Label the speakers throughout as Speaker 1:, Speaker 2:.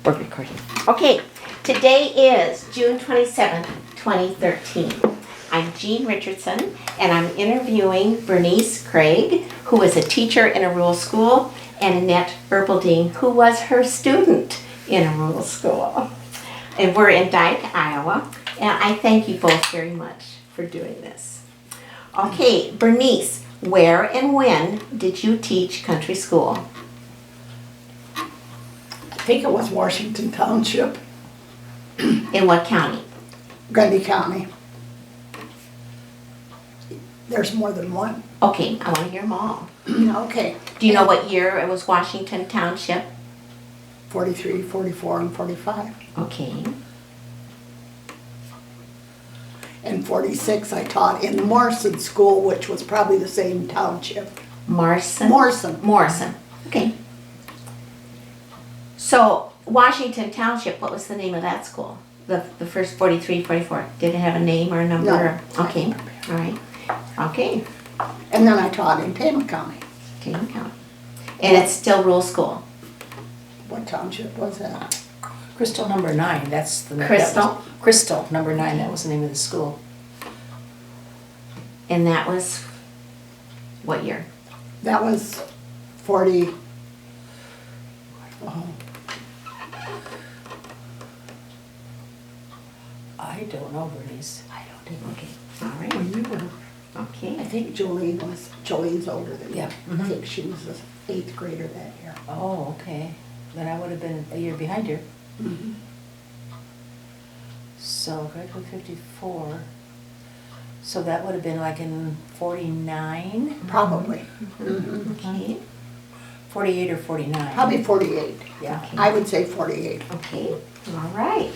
Speaker 1: We're recording. Okay, today is June 27th, 2013. I'm Jean Richardson, and I'm interviewing Bernice Craig, who is a teacher in a rural school, and Annette Erpelding, who was her student in a rural school. And we're in Dyke, Iowa, and I thank you both very much for doing this. Okay, Bernice, where and when did you teach country school?
Speaker 2: I think it was Washington Township,
Speaker 1: In what county?
Speaker 2: Grundy County. There's more than one.
Speaker 1: Okay, I want to hear them all.
Speaker 2: Okay.
Speaker 1: Do you know what year it was Washington Township?
Speaker 2: 43, 44, and 45.
Speaker 1: Okay.
Speaker 2: And 46 I taught in the Morrison School, which was probably the same township.
Speaker 1: Morrison?
Speaker 2: Morrison.
Speaker 1: Morrison. Okay. So, Washington Township, what was the name of that school? The first 43, 44. Did it have a name or a number?
Speaker 2: No.
Speaker 1: Okay. All right. Okay.
Speaker 2: And then I taught in Tama County.
Speaker 1: Tama County. And it's still rural school.
Speaker 2: What township was that?
Speaker 3: Crystal number 9, that's the
Speaker 1: Crystal?
Speaker 3: Crystal number 9, that was the name of the school.
Speaker 1: And that was what year?
Speaker 2: That was 40. Oh,
Speaker 3: I don't know, Bernice.
Speaker 1: I don't know. Okay. All right.
Speaker 2: when you were, I
Speaker 1: Okay.
Speaker 2: think Jolene's older than you.
Speaker 3: Yeah.
Speaker 2: I think she was the 8th grader that year.
Speaker 3: Oh, okay. Then I would have been a year behind her.
Speaker 2: Mhm.
Speaker 3: So, graduate 54. So that would have been like in 49?
Speaker 2: Probably. Mhm.
Speaker 1: Okay.
Speaker 3: 48 or 49?
Speaker 2: Probably 48.
Speaker 3: Yeah.
Speaker 1: Okay.
Speaker 2: I would say 48.
Speaker 1: Okay, all right.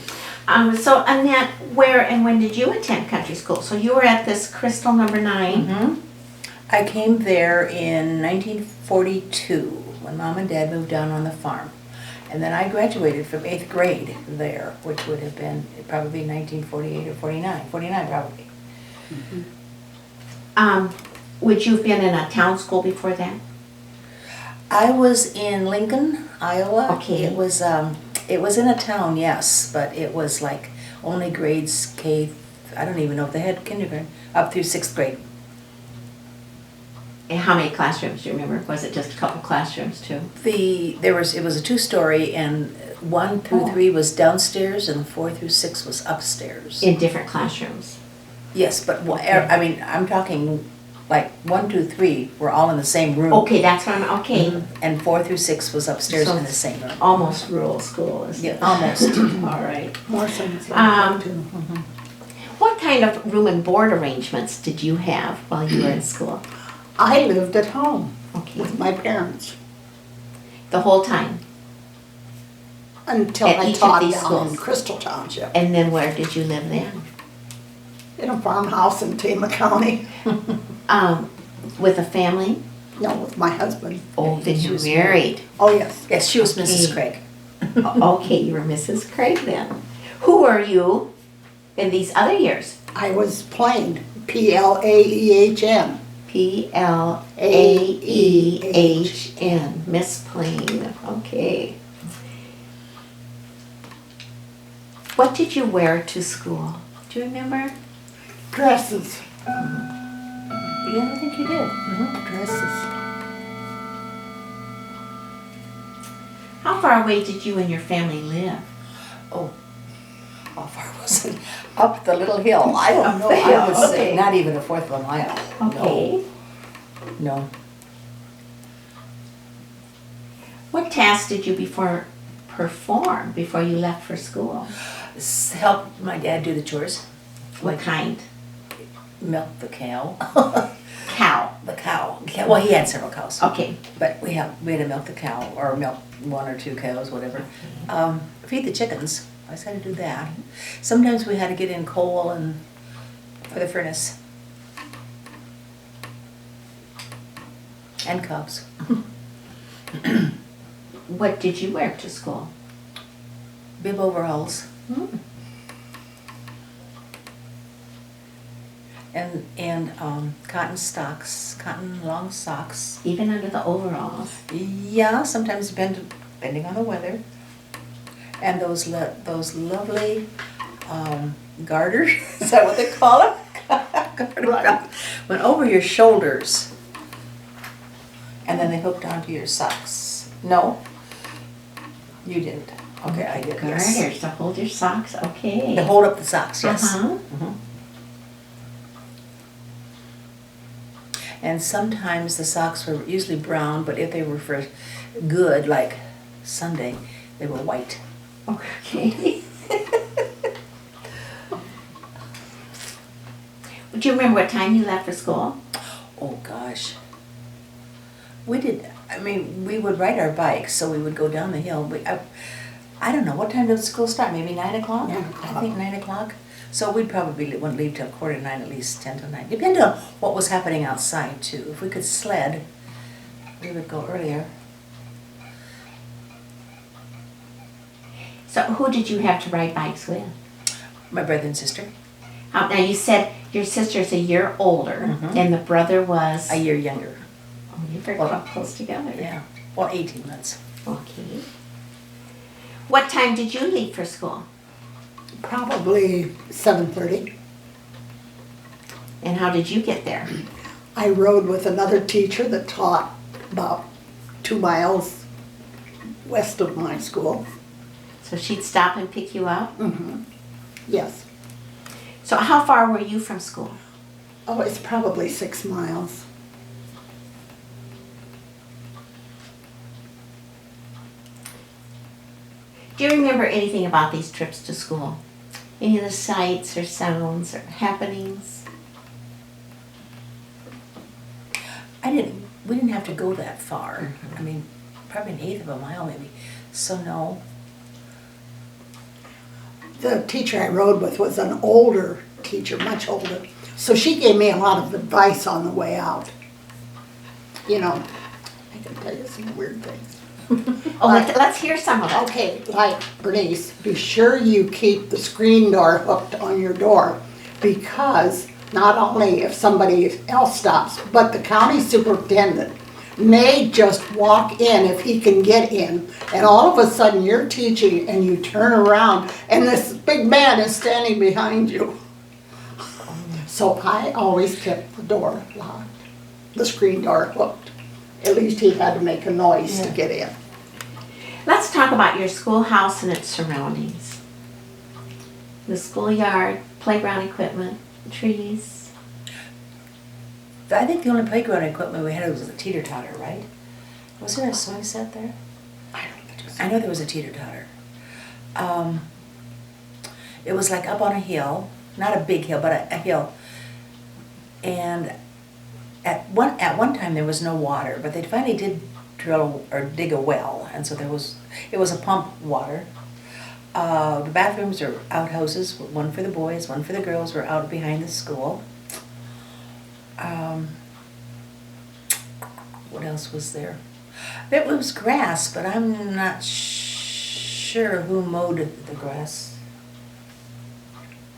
Speaker 1: So Annette, where and when did you attend country school? So you were at this Crystal number 9.
Speaker 3: Mm-hmm. I came there in 1942 when Mom and Dad moved down on the farm. And then I graduated from 8th grade there, which would have been probably 1948 or 49. 49 probably.
Speaker 1: Would you have been in a town school before that?
Speaker 3: I was in Lincoln, Iowa.
Speaker 1: Okay.
Speaker 3: It was in a town, yes, but it was like only grades K, I don't even know if they had kindergarten, up through 6th grade.
Speaker 1: And how many classrooms do you remember? Was it just a couple classrooms too?
Speaker 3: It was a 2-story, and 1 through 3 was downstairs and 4 through 6 was upstairs.
Speaker 1: In different classrooms?
Speaker 3: Yes, but I mean, I'm talking like 1, 2, 3 were all in the same room.
Speaker 1: Okay, that's what I'm, okay.
Speaker 3: And 4 through 6 was upstairs
Speaker 1: So
Speaker 3: in the same room.
Speaker 1: Almost rural school, isn't it?
Speaker 3: Yeah, almost.
Speaker 1: All right.
Speaker 2: Morson's too.
Speaker 1: What kind of room and board arrangements did you have while you were in school?
Speaker 2: I lived at home
Speaker 1: Okay.
Speaker 2: with my parents
Speaker 1: The whole time?
Speaker 2: until
Speaker 1: At
Speaker 2: I
Speaker 1: each of
Speaker 2: taught
Speaker 1: these
Speaker 2: down
Speaker 1: schools?
Speaker 2: in Crystal Township.
Speaker 1: And then where did you live then?
Speaker 2: In a farmhouse in Tama County.
Speaker 1: With a family?
Speaker 2: No, with my husband.
Speaker 1: Oh, then
Speaker 3: She
Speaker 1: you
Speaker 3: was
Speaker 1: married.
Speaker 2: Oh, yes.
Speaker 3: Yes, she was Mrs.
Speaker 1: Okay.
Speaker 3: Craig.
Speaker 1: Okay, you were Mrs. Craig then. Who were you in these other years?
Speaker 2: I was plain. Plaehn.
Speaker 1: Plaehn. Miss Plain. Okay. What did you wear to school? Do you remember?
Speaker 2: Dresses.
Speaker 3: Yeah, I think you did.
Speaker 2: Dresses.
Speaker 1: How far away did you and your family live?
Speaker 3: Oh, how far was it? Up the little hill. I don't know. I would
Speaker 1: Okay.
Speaker 3: say not even a 1/4 of a mile.
Speaker 1: Okay.
Speaker 3: No.
Speaker 1: What tasks did you perform before you left for school?
Speaker 3: Help my dad do the chores.
Speaker 1: What kind?
Speaker 3: Milk the cow.
Speaker 1: Cow.
Speaker 3: The cow. Yeah, well, he had several cows.
Speaker 1: Okay.
Speaker 3: But we had to milk the cow, or milk 1 or 2 cows, whatever. Feed the chickens. I just had to do that. Sometimes we had to get in coal and for the furnace. And cubs.
Speaker 1: What did you wear to school?
Speaker 3: Bib overalls. And cotton stocks, cotton long socks.
Speaker 1: Even under the overalls?
Speaker 3: Yeah, sometimes depending on the weather. And those lovely garters, is that what they call them? Garter
Speaker 2: Right.
Speaker 3: belts, went over your shoulders. And then they hooked onto your socks. No? You didn't. Okay, I did, yes.
Speaker 1: Garters to hold your socks, okay.
Speaker 3: To hold up the socks, yes.
Speaker 1: Uh-huh.
Speaker 3: Mhm. And sometimes the socks were usually brown, but if they were for good, like Sunday, they were white.
Speaker 1: Okay. Do you remember what time you left for school?
Speaker 3: Oh, gosh. We would ride our bikes, so we would go down the hill. I don't know, what time did school start? Maybe 9 o'clock?
Speaker 2: 9 o'clock.
Speaker 3: I think 9 o'clock. So we'd probably wouldn't leave till 8:45, at least 10 to 9. Depending on what was happening outside, too. If we could sled, we would go earlier.
Speaker 1: So who did you have to ride bikes with?
Speaker 3: My brother and sister,
Speaker 1: Now you said your sister's a year older
Speaker 3: Mhm.
Speaker 1: and the brother was?
Speaker 3: a year younger.
Speaker 1: Oh, you're very close together.
Speaker 3: Yeah, well, 18 months.
Speaker 1: Okay. What time did you leave for school?
Speaker 2: Probably 7:30.
Speaker 1: And how did you get there?
Speaker 2: I rode with another teacher that taught about 2 miles west of my school.
Speaker 1: So she'd stop and pick you up?
Speaker 2: Yes.
Speaker 1: So how far were you from school?
Speaker 2: Oh, it's probably 6 miles.
Speaker 1: Do you remember anything about these trips to school? Any of the sights or sounds or happenings?
Speaker 3: We didn't have to go that far. I mean, probably an eighth of a mile maybe. So no.
Speaker 2: The teacher I rode with was an older teacher, much older. So she gave me a lot of advice on the way out. You know, I can tell you some weird things.
Speaker 1: Oh, let's hear some of it.
Speaker 2: Okay, like Bernice, be sure you keep the screen door hooked on your door, because not only if somebody else stops, but the county superintendent may just walk in if he can get in, and all of a sudden you're teaching and you turn around and this big man is standing behind you. So I always kept the door locked, the screen door hooked. At least he had to make a noise to get in.
Speaker 1: Let's talk about your schoolhouse and its surroundings. The schoolyard, playground equipment, trees.
Speaker 3: I think the only playground equipment we had was a teeter-totter, right? Was there a swing set there?
Speaker 2: I don't think so.
Speaker 3: I know there was a teeter-totter. It was like up on a hill, not a big hill, but a hill. And at one time there was no water, but they finally did drill or dig a well, and so it was a pump water. The bathrooms are outhouses, one for the boys, one for the girls, were out behind the school. What else was there? It was grass, but I'm not sure who mowed the grass.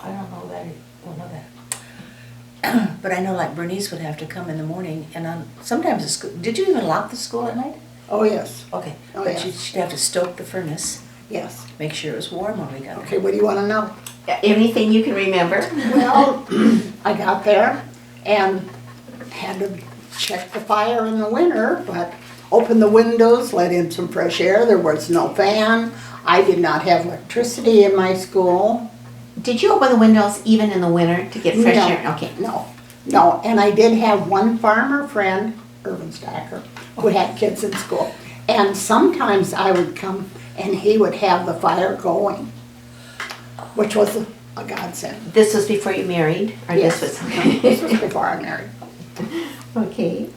Speaker 3: I don't know that. But I know, like, Bernice would have to come in the morning, and sometimes the school. Did you even lock the school at night?
Speaker 2: Oh, yes,
Speaker 3: Okay,
Speaker 2: Oh,
Speaker 3: but
Speaker 2: yeah.
Speaker 3: she'd have to stoke the furnace,
Speaker 2: yes.
Speaker 3: make sure it was warm when we got there.
Speaker 2: Okay, what do you want to know?
Speaker 1: Anything you can remember?
Speaker 2: Well, I got there and had to check the fire in the winter, but opened the windows, let in some fresh air. There was no fan. I did not have electricity in my school.
Speaker 1: Did you open the windows even in the winter to get fresh
Speaker 2: No.
Speaker 1: air? Okay.
Speaker 2: No, and I did have one farmer friend, Irvin Stacker, who had kids in school. And sometimes I would come and he would have the fire going, which was a godsend.
Speaker 1: This was before you married? Or
Speaker 2: Yes.
Speaker 1: this was
Speaker 2: This was before I married.
Speaker 1: Okay.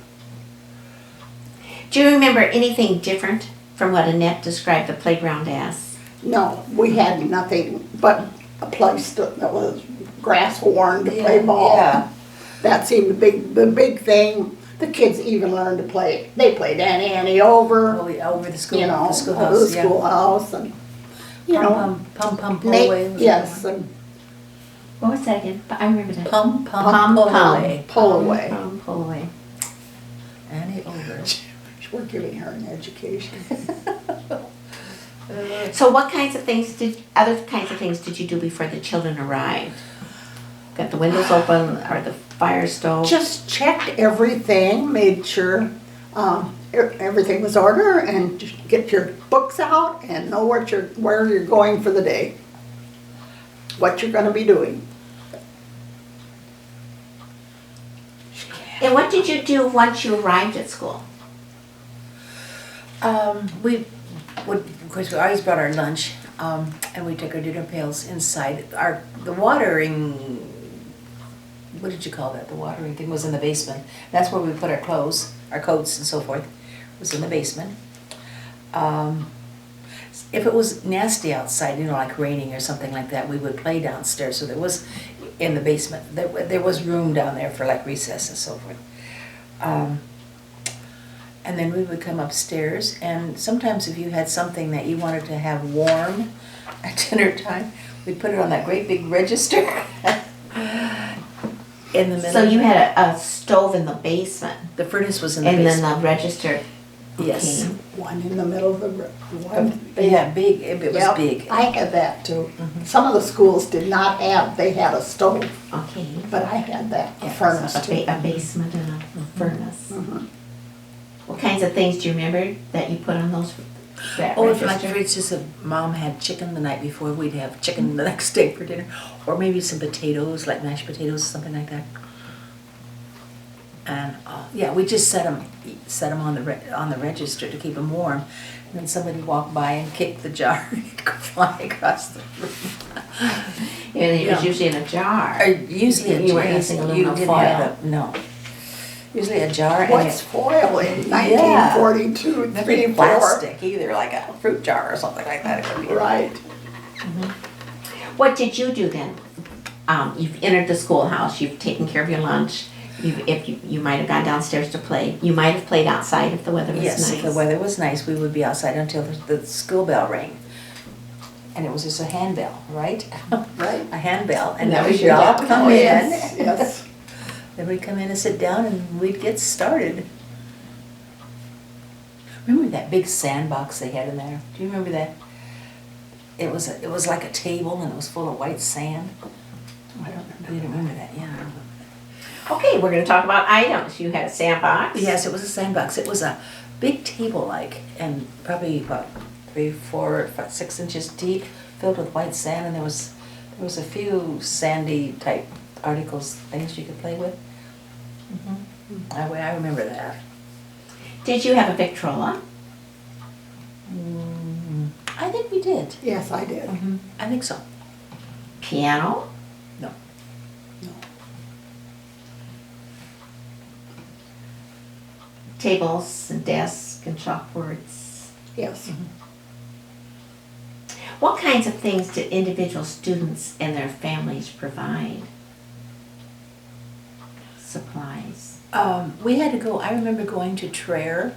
Speaker 1: Do you remember anything different from what Annette described the playground as?
Speaker 2: No, we had nothing but a place that was grass worn to play ball.
Speaker 3: Yeah.
Speaker 2: That seemed the big thing. The kids even learned to play. They played Annie over,
Speaker 3: Oh, yeah, over the school,
Speaker 2: you know,
Speaker 3: the schoolhouse,
Speaker 2: the
Speaker 3: yeah.
Speaker 2: schoolhouse, and you know,
Speaker 3: Pum, pull
Speaker 2: Nate-
Speaker 3: away. was
Speaker 2: yes,
Speaker 3: that
Speaker 2: and
Speaker 1: What was that again? I remember that.
Speaker 3: one? Pum,
Speaker 1: Pum,
Speaker 3: pull
Speaker 1: pum.
Speaker 3: away.
Speaker 2: pull away.
Speaker 1: Pull away.
Speaker 3: Annie over.
Speaker 2: We're giving her an education.
Speaker 1: So what kinds of things other kinds of things did you do before the children arrived? Got the windows open or the fire stove?
Speaker 2: Just checked everything, made sure everything was ordered, and just get your books out and know where you're going for the day, what you're going to be doing.
Speaker 1: And what did you do once you arrived at school?
Speaker 3: We would, of course, we always brought our lunch, and we took our dinner pails inside. The watering, what did you call that? The watering thing was in the basement. That's where we put our clothes, our coats and so forth, was in the basement. If it was nasty outside, like raining or something like that, we would play downstairs. So there was, in the basement, there was room down there for like recess and so forth. And then we would come upstairs, and sometimes if you had something that you wanted to have warm at dinner time, we'd put it on that great big register in the middle.
Speaker 1: So you had a stove in the basement,
Speaker 3: The furnace was in the
Speaker 1: and
Speaker 3: basement.
Speaker 1: then the register.
Speaker 3: Yes.
Speaker 1: came.
Speaker 2: One in the middle of the one.
Speaker 3: Yeah, big, it was
Speaker 2: Yep,
Speaker 3: big.
Speaker 2: I had that too. Some of the schools did not have, they had a stove,
Speaker 1: Okay.
Speaker 2: but I had that, a
Speaker 3: Yeah,
Speaker 2: furnace
Speaker 1: A
Speaker 2: too.
Speaker 1: basement and a furnace.
Speaker 2: Mhm.
Speaker 1: What kinds of things do you remember that you put on that
Speaker 3: Or if, like,
Speaker 1: register?
Speaker 3: for instance, if Mom had chicken the night before, we'd have chicken the next day for dinner. Or maybe some potatoes, like mashed potatoes, something like that. And, yeah, we just set them on the register to keep them warm. And then somebody walked by and kicked the jar and it'd go flying across the room.
Speaker 1: And it was
Speaker 3: Yeah.
Speaker 1: usually in a jar.
Speaker 3: Usually
Speaker 1: You weren't using aluminum foil.
Speaker 3: No. Usually a jar and
Speaker 2: What's foil in 1942,
Speaker 3: Never
Speaker 2: 3, 4?
Speaker 3: plastic either, like a fruit jar or something like that. It would be.
Speaker 2: Right.
Speaker 1: What did you do then? You've entered the schoolhouse, you've taken care of your lunch, you might have gone downstairs to play. You might have played outside if the weather was
Speaker 3: Yes,
Speaker 1: nice.
Speaker 3: if the weather was nice, we would be outside until the school bell rang. And it was just a handbell, right?
Speaker 2: Right.
Speaker 3: A handbell, and
Speaker 1: That
Speaker 3: then
Speaker 1: was
Speaker 3: we'd
Speaker 1: your
Speaker 3: all
Speaker 1: job.
Speaker 3: come
Speaker 2: Oh,
Speaker 3: in.
Speaker 2: yes, yes.
Speaker 3: Then we'd come in and sit down and we'd get started. Remember that big sandbox they had in there? Do you remember that? It was like a table and it was full of white sand.
Speaker 2: I don't
Speaker 3: You
Speaker 2: remember.
Speaker 3: remember that? Yeah. I remember.
Speaker 1: Okay, we're gonna talk about items. You had a sandbox.
Speaker 3: Yes, it was a sandbox. It was a big table-like, and probably about 3, 4, 5, 6 inches deep, filled with white sand, and there was a few sandy type articles, things you could play with. I remember that.
Speaker 1: Did you have a Victrola?
Speaker 3: I think we did.
Speaker 2: Yes, I did.
Speaker 3: I think so.
Speaker 1: Piano?
Speaker 3: No.
Speaker 2: No.
Speaker 1: Tables and desks and chalkboards?
Speaker 2: Yes.
Speaker 1: What kinds of things did individual students and their families provide? Supplies.
Speaker 3: We had to go, I remember going to Traer,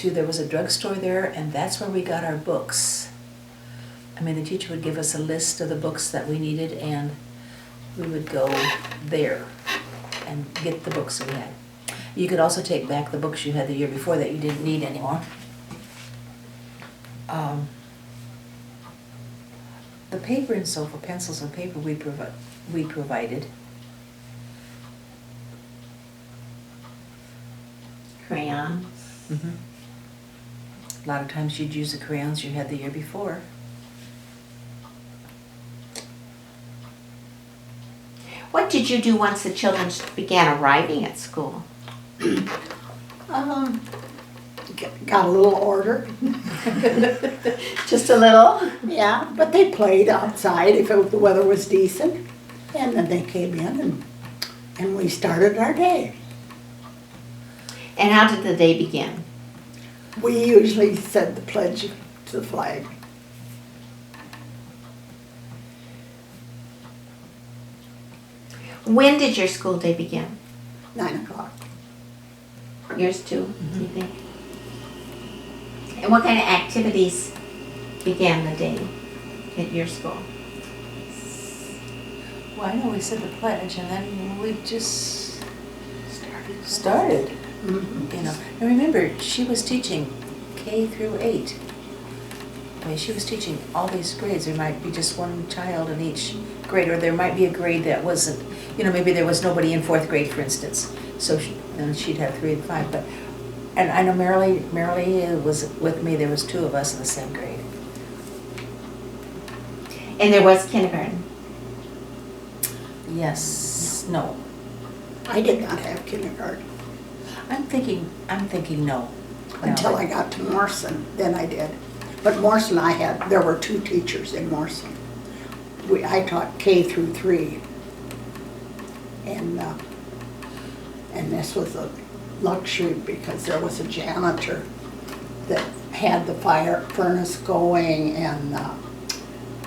Speaker 3: there was a drugstore there, and that's where we got our books. I mean, the teacher would give us a list of the books that we needed, and we would go there and get the books that we had. You could also take back the books you had the year before that you didn't need anymore. The paper and so forth, pencils and paper we provided.
Speaker 1: Crayons.
Speaker 3: A lot of times you'd use the crayons you had the year before.
Speaker 1: What did you do once the children began arriving at school?
Speaker 2: Got a little order.
Speaker 1: Just a little?
Speaker 2: Yeah, but they played outside if the weather was decent. And then they came in and we started our day.
Speaker 1: And how did the day begin?
Speaker 2: We usually said the pledge to the flag.
Speaker 1: When did your school day begin?
Speaker 2: 9 o'clock.
Speaker 1: Yours too, do you think? And what kind of activities began the day at your school?
Speaker 3: Well, I know we said the pledge, and then we just started.
Speaker 2: Mhm.
Speaker 3: You know, and remember, she was teaching K through 8. I mean, she was teaching all these grades. There might be just one child in each grade, or there might be a grade that wasn't, maybe there was nobody in 4th grade, for instance. So then she'd have 3 and 5. But, and I know Marilee was with me. There was 2 of us in the same grade.
Speaker 1: And there was kindergarten.
Speaker 3: Yes. No.
Speaker 2: I did not have kindergarten
Speaker 3: I'm thinking no.
Speaker 2: until I got to Morrison, then I did. But Morrison there were 2 teachers in Morrison. I taught K through 3. And this was a luxury because there was a janitor that had the furnace going, and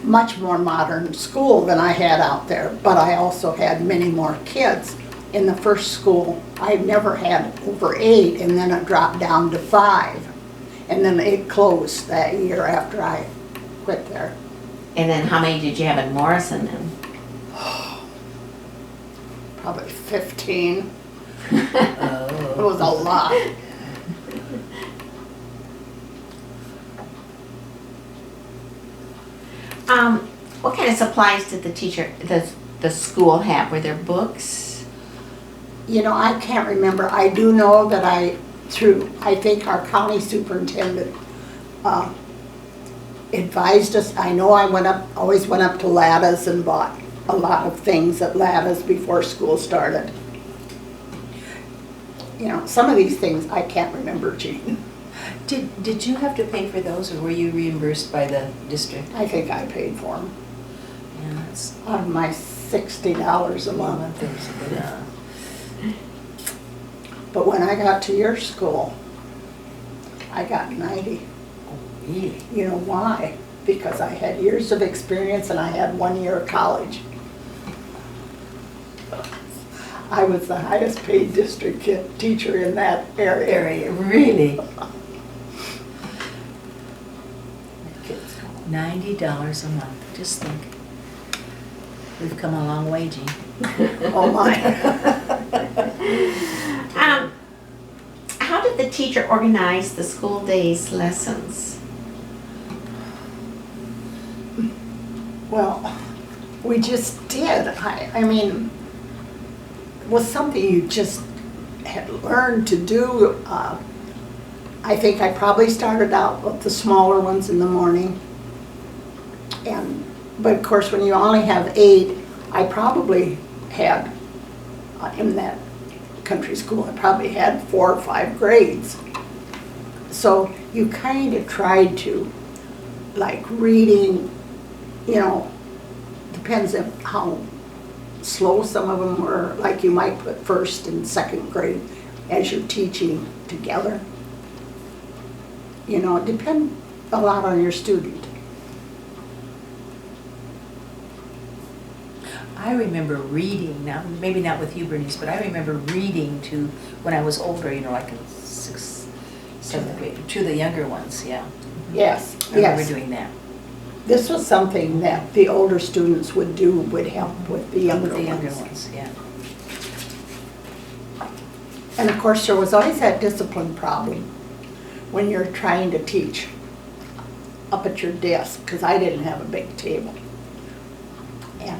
Speaker 2: much more modern school than I had out there. But I also had many more kids. In the first school, I never had over 8, and then it dropped down to 5. And then it closed that year after I quit there.
Speaker 1: And then how many did you have in Morrison then?
Speaker 2: Probably 15.
Speaker 3: Oh.
Speaker 2: It was a lot.
Speaker 1: What kind of supplies did the school have? Were there books?
Speaker 2: I can't remember. I do know that I think our county superintendent advised us. I know I always went up to Latta's and bought a lot of things at Latta's before school started. Some of these things I can't remember, Jean.
Speaker 3: Did you have to pay for those, or were you reimbursed by the district?
Speaker 2: I think I paid for them
Speaker 3: Yeah, that's
Speaker 2: out of my $60 a month.
Speaker 3: Yeah.
Speaker 2: But when I got to your school, I got 90.
Speaker 3: Really?
Speaker 2: You know why? Because I had years of experience and I had 1 year of college. I was the highest paid district teacher in that area.
Speaker 3: Really? $90 a month. Just think. We've come a long way, Jean.
Speaker 2: Oh my.
Speaker 1: How did the teacher organize the school day's lessons?
Speaker 2: Well, we just did. I mean, it was something you just had learned to do. I think I probably started out with the smaller ones in the morning. But of course, when you only have 8, I probably had, in that country school, I probably had 4 or 5 grades. So you kind of tried to, like reading, depends on how slow some of them were. Like you might put 1st and 2nd grade as you're teaching together. It depends a lot on your student.
Speaker 3: I remember reading, now maybe not with you, Bernice, but I remember reading to, when I was older, like in 6th, 7th grade, to the younger ones, yeah.
Speaker 2: Yes,
Speaker 3: I remember
Speaker 2: yes.
Speaker 3: doing that.
Speaker 2: This was something that the older students would help with the younger
Speaker 3: With the younger
Speaker 2: ones.
Speaker 3: ones, yeah.
Speaker 2: And of course, there was always that discipline problem when you're trying to teach up at your desk, because I didn't have a big table. And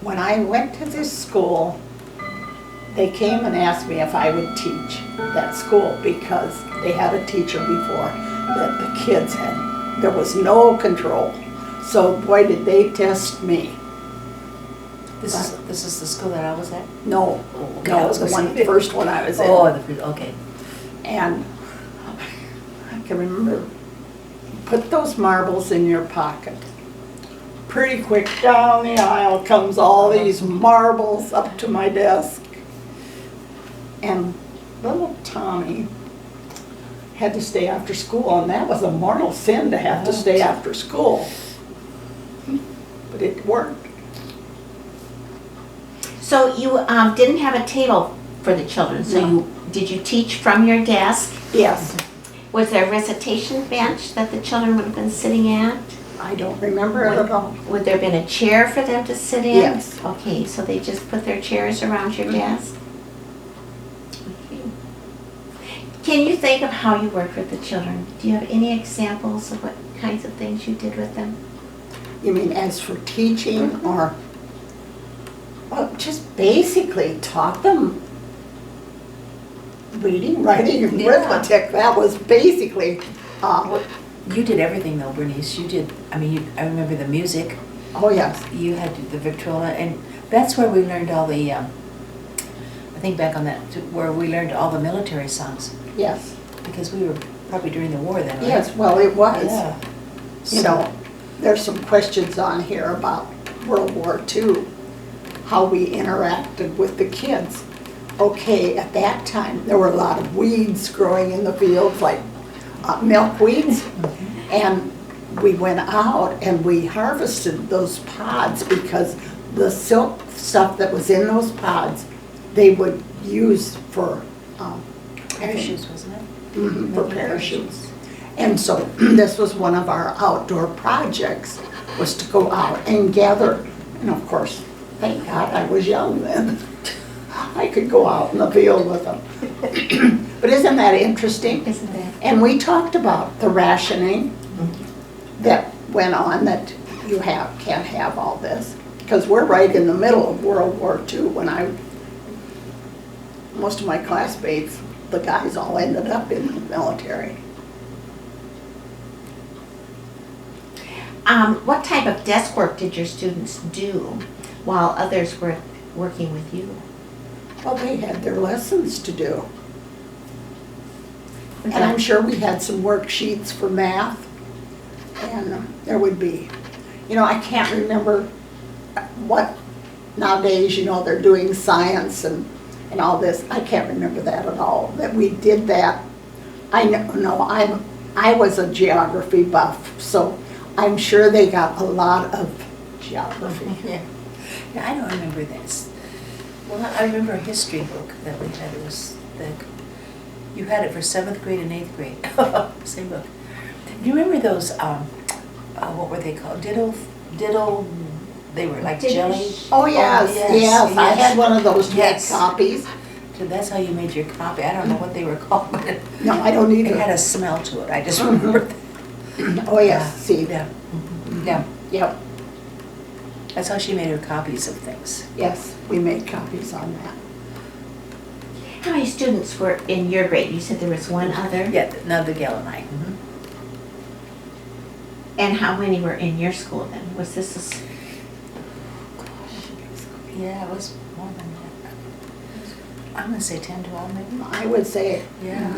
Speaker 2: when I went to this school, they came and asked me if I would teach that school because they had a teacher before that the kids had. There was no control. So boy, did they test me.
Speaker 3: This is the school that I was at?
Speaker 2: No,
Speaker 3: Okay,
Speaker 2: no,
Speaker 3: I was
Speaker 2: the
Speaker 3: gonna
Speaker 2: one,
Speaker 3: say-
Speaker 2: first one I was in.
Speaker 3: Okay.
Speaker 2: And I can remember, put those marbles in your pocket. Pretty quick down the aisle comes all these marbles up to my desk. And little Tommy had to stay after school, and that was a mortal sin to have to stay after school. But it worked.
Speaker 1: So you didn't have a table for the children, so
Speaker 2: No.
Speaker 1: did you teach from your desk?
Speaker 2: Yes,
Speaker 1: Was there a recitation bench that the children would have been sitting at?
Speaker 2: I don't remember it at all.
Speaker 1: Would there have been a chair for them to sit in?
Speaker 2: Yes.
Speaker 1: Okay, so they just put their chairs around your desk? Okay. Can you think of how you worked with the children? Do you have any examples of what kinds of things you did with them?
Speaker 2: You mean as for teaching or, well, just basically taught them reading, writing, and
Speaker 3: Yeah.
Speaker 2: arithmetic. That was basically,
Speaker 3: You did everything though, Bernice. You did, I mean, I remember the music.
Speaker 2: oh yes,
Speaker 3: You had the Victrola, and that's where we learned all the, I think back on that, where we learned all the military songs.
Speaker 2: yes,
Speaker 3: Because we were probably during the war then, right?
Speaker 2: yes, well, it was.
Speaker 3: Yeah.
Speaker 2: You know, there's some questions on here about World War II, how we interacted with the kids. Okay, at that time, there were a lot of weeds growing in the fields, like milkweeds. And we went out and we harvested those pods because the silk stuff that was in those pods, they would use for
Speaker 3: Parachutes, wasn't it?
Speaker 2: for parachutes. And so this was one of our outdoor projects, was to go out and gather. And of course, thank God I was young then. I could go out in the field with them. But isn't that interesting?
Speaker 1: Isn't that?
Speaker 2: And we talked about the rationing that went on, that you can't have all this. Because we're right in the middle of World War II when most of my classmates, the guys all ended up in the military.
Speaker 1: What type of desk work did your students do while others were working with you?
Speaker 2: Well, they had their lessons to do.
Speaker 1: Was
Speaker 2: And I'm
Speaker 1: that-
Speaker 2: sure we had some worksheets for math. And there would be, I can't remember what, nowadays, they're doing science and all this. I can't remember that at all, that we did that. I was a geography buff, so I'm sure they got a lot of geography.
Speaker 3: Yeah. Yeah, I don't remember this. Well, I remember a history book that we had. It was thick. You had it for 7th grade and 8th grade. Same book. Do you remember those, what were they called? Diddle, they were like jelly.
Speaker 2: Oh, yes, yes, I had one of those to make
Speaker 3: Yes.
Speaker 2: copies.
Speaker 3: So that's how you made your copy. I don't know what they were called, but it
Speaker 2: No, I don't
Speaker 3: had
Speaker 2: either.
Speaker 3: a smell to it. I just remember that.
Speaker 2: Oh, yes, see,
Speaker 3: Yeah. Yeah.
Speaker 2: yep,
Speaker 3: That's how she made her copies of things.
Speaker 2: yes, we made copies on that.
Speaker 1: How many students were in your grade? You said there was one other?
Speaker 3: Yeah, another gal and I.
Speaker 1: And how many were in your school then? Was this
Speaker 3: Yeah, it was more than that. I'm gonna say 10, 12 maybe.
Speaker 2: I would say,
Speaker 3: Yeah.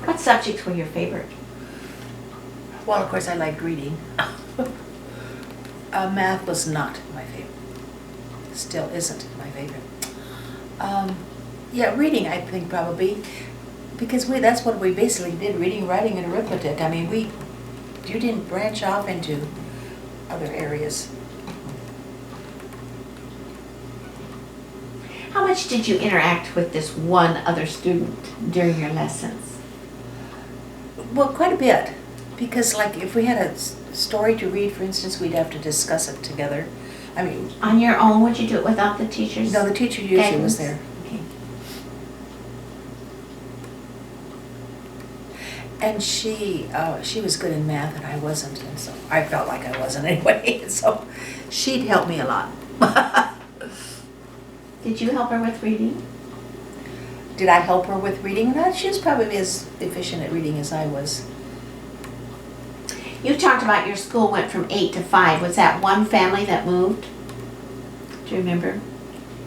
Speaker 1: what subjects were your favorite?
Speaker 3: Well, of course, I liked reading. Math was not my favorite. Still isn't my favorite. Yeah, reading, I think probably, because that's what we basically did, reading, writing, and arithmetic. I mean, you didn't branch off into other areas.
Speaker 1: How much did you interact with this one other student during your lessons?
Speaker 3: Well, quite a bit, because like if we had a story to read, for instance, we'd have to discuss it together. I mean,
Speaker 1: On your own, would you do it without the teachers?
Speaker 3: no, the teacher usually was there.
Speaker 1: Okay.
Speaker 3: And she was good in math and I wasn't, and so I felt like I wasn't anyway, so she'd help me a lot.
Speaker 1: Did you help her with reading?
Speaker 3: Did I help her with reading? No, she was probably as efficient at reading as I was.
Speaker 1: You talked about your school went from 8 to 5. Was that one family that moved? Do you remember?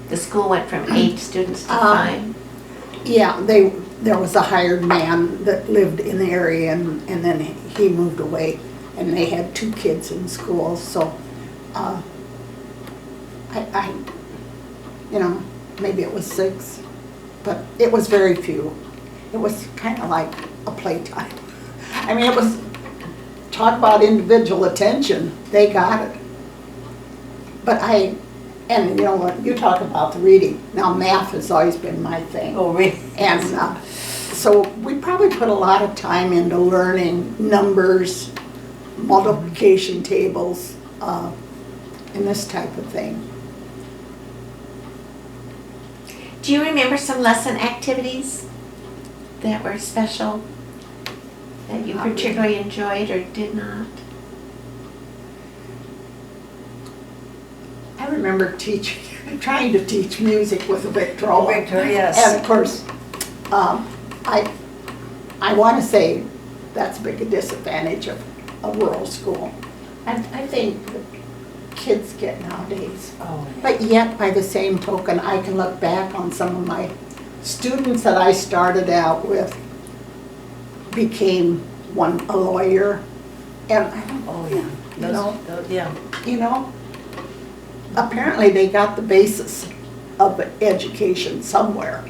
Speaker 1: The school went from 8 students to 5.
Speaker 2: yeah, there was a hired man that lived in the area and then he moved away and they had 2 kids in school, so maybe it was 6, but it was very few. It was kind of like a playtime. I mean, it was, talk about individual attention, they got it. But and you know what, you talk about the reading. Now math has always been my thing.
Speaker 3: Oh, really?
Speaker 2: And so we probably put a lot of time into learning numbers, multiplication tables, and this type of thing.
Speaker 1: Do you remember some lesson activities that were special, that you particularly enjoyed or did not?
Speaker 2: I remember trying to teach music with a Victrola.
Speaker 3: Victrola, yes.
Speaker 2: And of course, I want to say that's a big disadvantage of a rural school. And I think the kids get nowadays.
Speaker 3: Oh, yeah.
Speaker 2: But yet, by the same token, I can look back on some of my students that I started out with became one a lawyer, and I don't
Speaker 3: Oh, yeah. Yeah.
Speaker 2: you know, apparently they got the basis of education somewhere.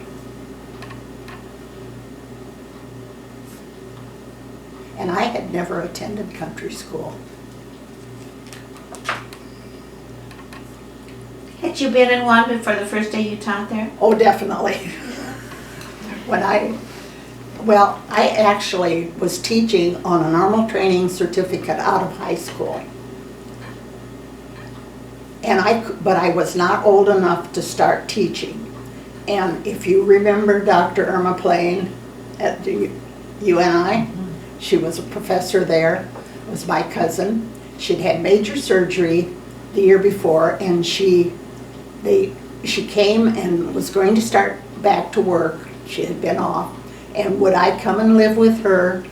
Speaker 2: And I had never attended country school.
Speaker 1: Had you been in one before the first day you taught there?
Speaker 2: Oh, definitely. I actually was teaching on a normal training certificate out of high school. But I was not old enough to start teaching. And if you remember Dr. Irma Plain at the UNI, she was a professor there, was my cousin. She'd had major surgery the year before, and she came and was going to start back to work. She had been off. And would I come and live with her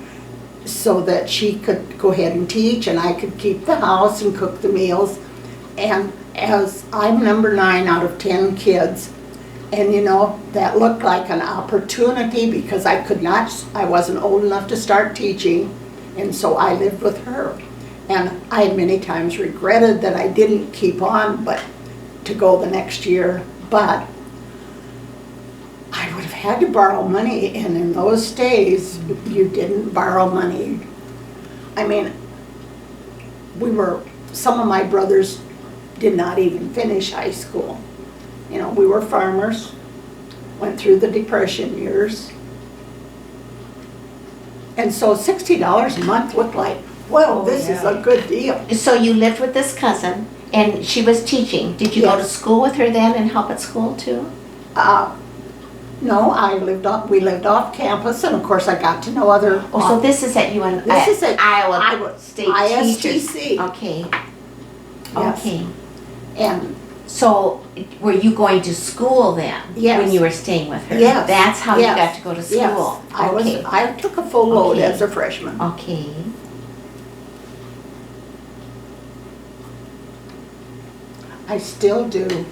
Speaker 2: so that she could go ahead and teach and I could keep the house and cook the meals? And as I'm number 9 out of 10 kids, and you know, that looked like an opportunity because I wasn't old enough to start teaching, and so I lived with her. And I had many times regretted that I didn't keep on to go the next year, but I would have had to borrow money, and in those days, you didn't borrow money. I mean, some of my brothers did not even finish high school. You know, we were farmers, went through the Depression years. And so $60 a month looked like, well, this is a good deal.
Speaker 1: So you lived with this cousin, and she was teaching. Did you go to
Speaker 2: Yes.
Speaker 1: school with her then and help at school too?
Speaker 2: No, we lived off campus, and of course I got to know other.
Speaker 1: Oh, so this is at UNI,
Speaker 2: This is at
Speaker 1: Iowa State Teachers.
Speaker 2: ISTC.
Speaker 1: Okay.
Speaker 2: Yes.
Speaker 1: Okay.
Speaker 2: And
Speaker 1: So were you going to school then?
Speaker 2: Yes.
Speaker 1: When you were staying with her?
Speaker 2: Yes.
Speaker 1: That's how you
Speaker 2: Yes.
Speaker 1: got to go to
Speaker 2: yes,
Speaker 1: school? Okay.
Speaker 2: I took a full load
Speaker 1: Okay.
Speaker 2: as a freshman.
Speaker 1: Okay.
Speaker 2: I still do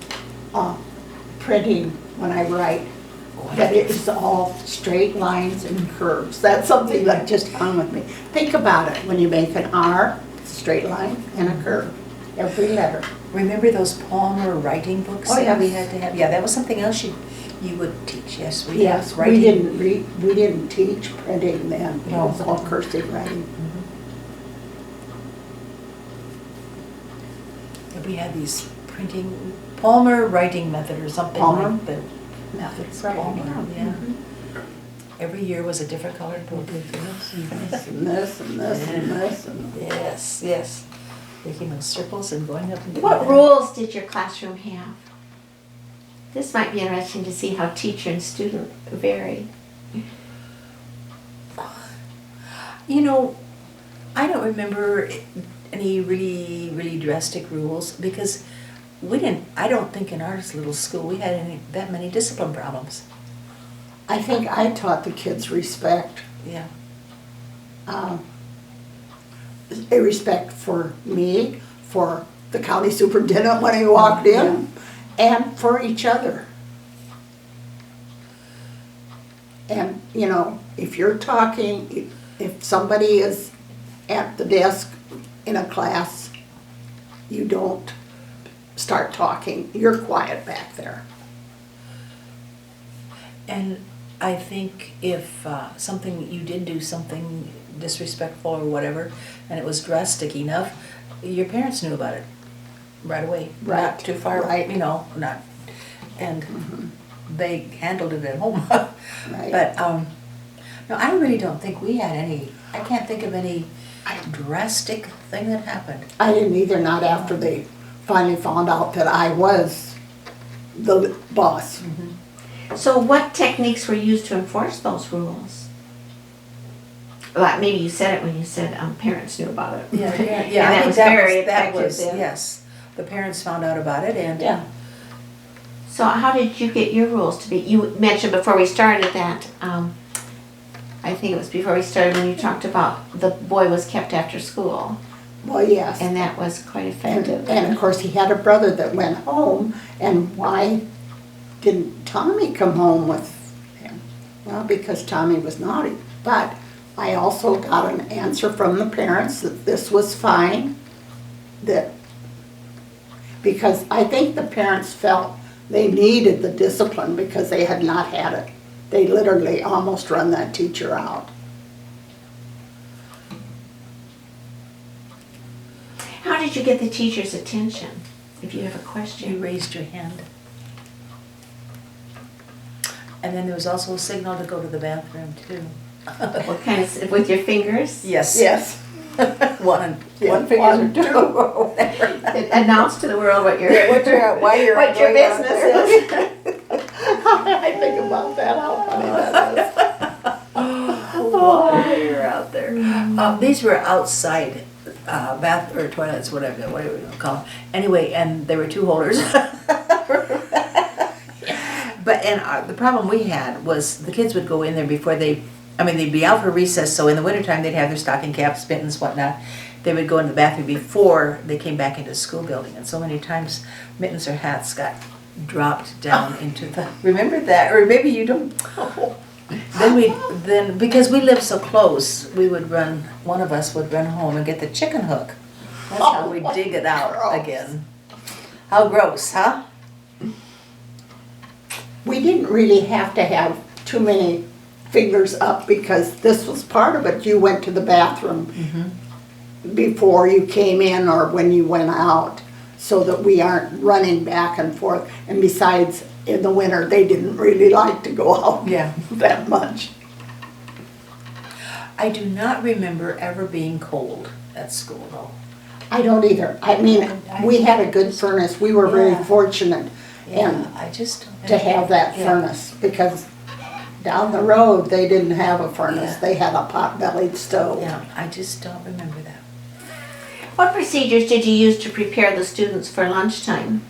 Speaker 2: printing when I write, but it is all straight lines and curves. That's something that just hung with me. Think about it, when you make an R, it's a straight line and a curve, every letter.
Speaker 3: Remember those Palmer writing books
Speaker 2: Oh,
Speaker 3: that we
Speaker 2: yes.
Speaker 3: had to have? Yeah, that was something else you would teach, yes.
Speaker 2: Yes, we didn't teach printing then, it
Speaker 3: No.
Speaker 2: was all cursive writing.
Speaker 3: And we had these printing, Palmer writing method or something
Speaker 2: Palmer?
Speaker 3: like that.
Speaker 2: Methods,
Speaker 3: Palmer, yeah.
Speaker 2: Mhm.
Speaker 3: Every year was a different colored book.
Speaker 2: This and this and this and this and.
Speaker 3: Yes, yes. Making those circles and going up and down.
Speaker 1: What rules did your classroom have? This might be interesting to see how teacher and student vary.
Speaker 3: You know, I don't remember any really, really drastic rules because I don't think in our little school we had that many discipline problems.
Speaker 2: I think I taught the kids respect.
Speaker 3: Yeah.
Speaker 2: A respect for me, for the county superintendent when he walked in, and for each other. And, you know, if you're talking, if somebody is at the desk in a class, you don't start talking. You're quiet back there.
Speaker 3: And I think if you did do something disrespectful or whatever, and it was drastic enough, your parents knew about it right away.
Speaker 2: Right.
Speaker 3: Not too far,
Speaker 2: Right.
Speaker 3: you know, and they handled it at home.
Speaker 2: Right.
Speaker 3: But, no, I really don't think we had I can't think of any drastic thing that happened.
Speaker 2: I didn't either, not after they finally found out that I was the boss.
Speaker 1: So what techniques were used to enforce those rules? Well, maybe you said it when you said parents knew about it.
Speaker 3: Yeah,
Speaker 1: And
Speaker 3: I
Speaker 1: that
Speaker 3: think
Speaker 1: was very
Speaker 3: that
Speaker 1: effective
Speaker 3: was,
Speaker 1: then.
Speaker 3: yes. The parents found out about it and.
Speaker 2: Yeah.
Speaker 1: So how did you get your rules to be? You mentioned before we started that, I think it was before we started when you talked about the boy was kept after school,
Speaker 2: Well, yes.
Speaker 1: and that was quite
Speaker 2: And,
Speaker 1: effective.
Speaker 2: and of course, he had a brother that went home, and why didn't Tommy come home with him? Well, because Tommy was naughty. But I also got an answer from the parents that this was fine, that, because I think the parents felt they needed the discipline because they had not had it. They literally almost run that teacher out.
Speaker 1: How did you get the teacher's attention? If you have a
Speaker 3: You
Speaker 1: question.
Speaker 3: raised your hand. And then there was also a signal to go to the bathroom too.
Speaker 1: What kind of, with your fingers?
Speaker 3: Yes.
Speaker 2: Yes.
Speaker 3: One
Speaker 2: Yeah,
Speaker 3: finger
Speaker 2: one,
Speaker 3: or two or whatever.
Speaker 1: Announce to the world what your,
Speaker 3: Why you're
Speaker 1: what your
Speaker 3: going out
Speaker 1: business
Speaker 3: there.
Speaker 1: is.
Speaker 2: I think about that, how funny that is.
Speaker 3: Why you're out there. These were outside bath or toilets, whatever you want to call them. Anyway, and there were two holders. But the problem we had was the kids would go in there before they'd be out for recess, so in the wintertime they'd have their stocking caps, mittens, whatnot. They would go into the bathroom before they came back into the school building, and so many times mittens or hats got dropped down into the, remember that? Or maybe you don't. Then because we lived so close, one of us would run home and get the chicken hook. That's how we dig it out
Speaker 2: Gross.
Speaker 3: again. How gross, huh?
Speaker 2: We didn't really have to have too many fingers up because this was part of it. You went to the bathroom before you came in or when you went out, so that we aren't running back and forth. And besides, in the winter, they didn't really like to go out
Speaker 3: Yeah.
Speaker 2: that much.
Speaker 3: I do not remember ever being cold at school though.
Speaker 2: I don't either. I mean, we had a good furnace. We were very
Speaker 3: Yeah.
Speaker 2: fortunate and
Speaker 3: I just don't
Speaker 2: to have that
Speaker 3: Yeah.
Speaker 2: furnace, because down the road, they didn't have a furnace.
Speaker 3: Yeah.
Speaker 2: They had a pot-bellied stove.
Speaker 3: Yeah, I just don't remember that.
Speaker 1: What procedures did you use to prepare the students for lunchtime?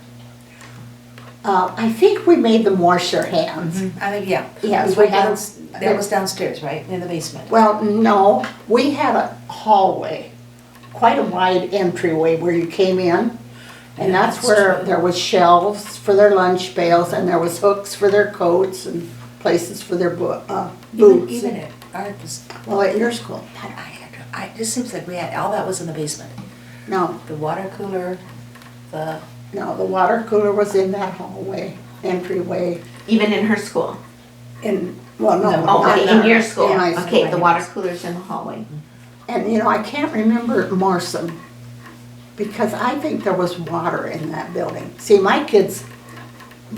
Speaker 2: I think we made them wash their hands.
Speaker 3: I think, yeah.
Speaker 2: Yes,
Speaker 3: We
Speaker 2: we had,
Speaker 3: that was downstairs, right, in the basement?
Speaker 2: well, no, we had a hallway, quite a wide entryway where you came in. And
Speaker 3: Yeah,
Speaker 2: that's
Speaker 3: that's
Speaker 2: where
Speaker 3: true.
Speaker 2: there was shelves for their lunch pails, and there was hooks for their coats and places for their boots.
Speaker 3: Even at our,
Speaker 2: Well, at your school,
Speaker 3: it just seems like we had, all that was in the basement.
Speaker 2: no,
Speaker 3: The water cooler, the,
Speaker 2: the water cooler was in that hallway, entryway,
Speaker 1: Even in her school?
Speaker 2: well, no.
Speaker 3: No.
Speaker 1: Oh,
Speaker 2: not
Speaker 1: okay, in your
Speaker 2: our-
Speaker 1: school.
Speaker 2: in my school.
Speaker 1: Okay, the water cooler's in the hallway.
Speaker 2: And, I can't remember Morrison, because I think there was water in that building. See, my kids, a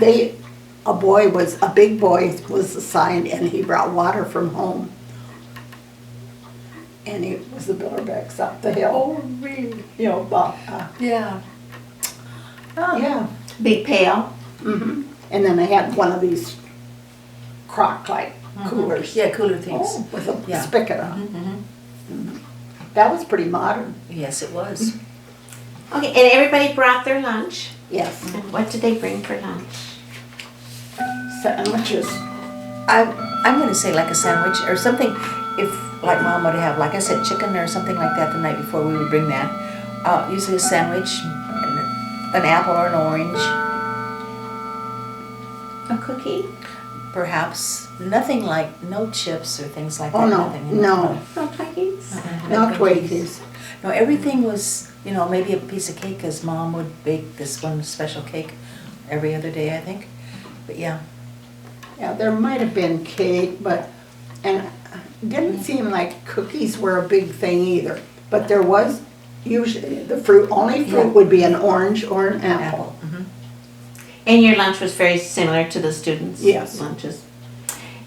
Speaker 2: big boy was assigned, and he brought water from home. And it was the Billerbecks up the hill.
Speaker 3: oh, really? Yeah.
Speaker 2: Yeah.
Speaker 1: Big pail.
Speaker 2: And then they had one of these crock-like coolers.
Speaker 3: Yeah, cooler things.
Speaker 2: Oh, with a
Speaker 3: Yeah.
Speaker 2: spigot on. That was pretty modern,
Speaker 3: Yes, it was.
Speaker 1: Okay, and everybody brought their lunch.
Speaker 2: yes.
Speaker 1: And what did they bring for lunch?
Speaker 2: Sandwiches.
Speaker 3: I'm gonna say like a sandwich or something, if like Mom would have, like I said, chicken or something like that the night before, we would bring that. Usually a sandwich, an apple or an orange,
Speaker 1: A cookie?
Speaker 3: perhaps. Nothing like, no chips or things like that.
Speaker 2: Oh, no,
Speaker 3: nothing.
Speaker 2: no,
Speaker 1: No Twinkies?
Speaker 2: no Twinkies.
Speaker 3: No, everything was, maybe a piece of cake, because Mom would bake this one special cake every other day, I think. But yeah.
Speaker 2: Yeah, there might have been cake, and it didn't seem like cookies were a big thing either. But there was usually, only fruit
Speaker 3: Yeah.
Speaker 2: would be an orange or an apple.
Speaker 3: Mhm.
Speaker 1: And your lunch was very similar to the students'
Speaker 2: Yes.
Speaker 1: lunches.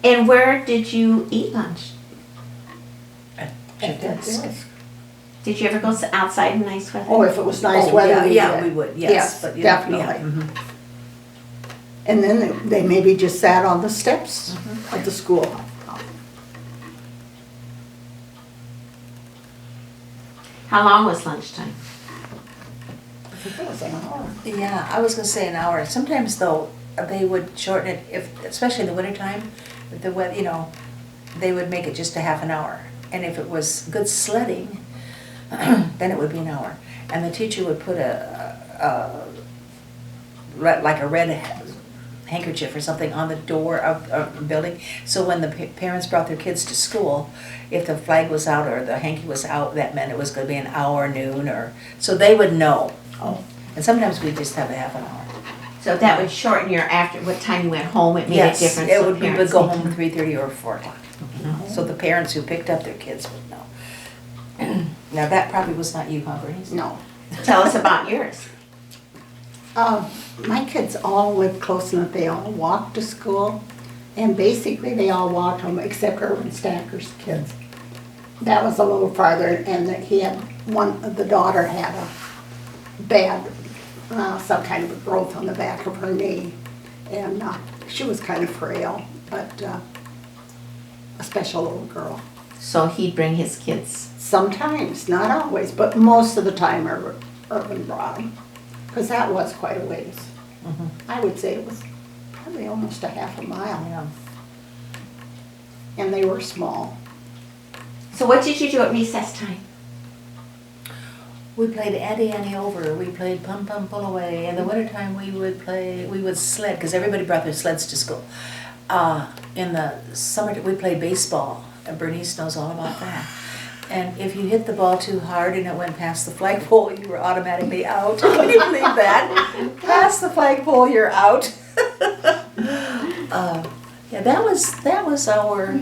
Speaker 1: And where did you eat lunch?
Speaker 2: At that desk.
Speaker 1: Did you ever go outside in nice weather?
Speaker 2: Oh, if it was nice
Speaker 3: Oh,
Speaker 2: weather,
Speaker 3: yeah,
Speaker 2: we
Speaker 3: yeah,
Speaker 2: did.
Speaker 3: we would, yes. But,
Speaker 2: definitely.
Speaker 3: Yeah. Mhm.
Speaker 2: And then they maybe just sat on the steps of the school.
Speaker 1: How long was lunchtime?
Speaker 2: I think it was an hour.
Speaker 3: Yeah, I was gonna say an hour. Sometimes though, they would shorten it, especially in the wintertime, if the weather, they would make it just a half an hour. And if it was good sledding, then it would be an hour. And the teacher would put like a red handkerchief or something on the door of the building. So when the parents brought their kids to school, if the flag was out or the hanky was out, that meant it was gonna be an hour, noon, so they would know.
Speaker 2: Oh.
Speaker 3: And sometimes we just have a half an hour.
Speaker 1: So that would shorten your after, what time you went home, it made a
Speaker 3: Yes,
Speaker 1: difference.
Speaker 3: it
Speaker 1: so
Speaker 3: would, we would
Speaker 1: parents
Speaker 3: go
Speaker 1: knew.
Speaker 3: home 3:30 or 4 o'clock. So the parents who picked up their kids would know. Now, that probably was not you, huh, Bernice?
Speaker 2: No.
Speaker 1: Tell us about yours.
Speaker 2: My kids all live close enough, they all walk to school, and basically they all walked home except Irvin Stacker's kids. That was a little farther, and the daughter had a bad, some kind of a growth on the back of her knee, and she was kind of frail, but a special little girl.
Speaker 1: So he'd bring his kids.
Speaker 2: Sometimes, not always, but most of the time Irvin brought them, because that was quite a ways. I would say it was probably almost a half a mile,
Speaker 3: Yeah.
Speaker 2: and they were small.
Speaker 1: So what did you do at recess time?
Speaker 3: We played Annie Over, we played Pum Pum Pull Away. In the wintertime, we would sled, because everybody brought their sleds to school. In the summer, we played baseball, and Bernice knows all about that. And if you hit the ball too hard and it went past the flagpole, you were automatically out. Can you believe that? Past the flagpole, you're out. Yeah, that was our.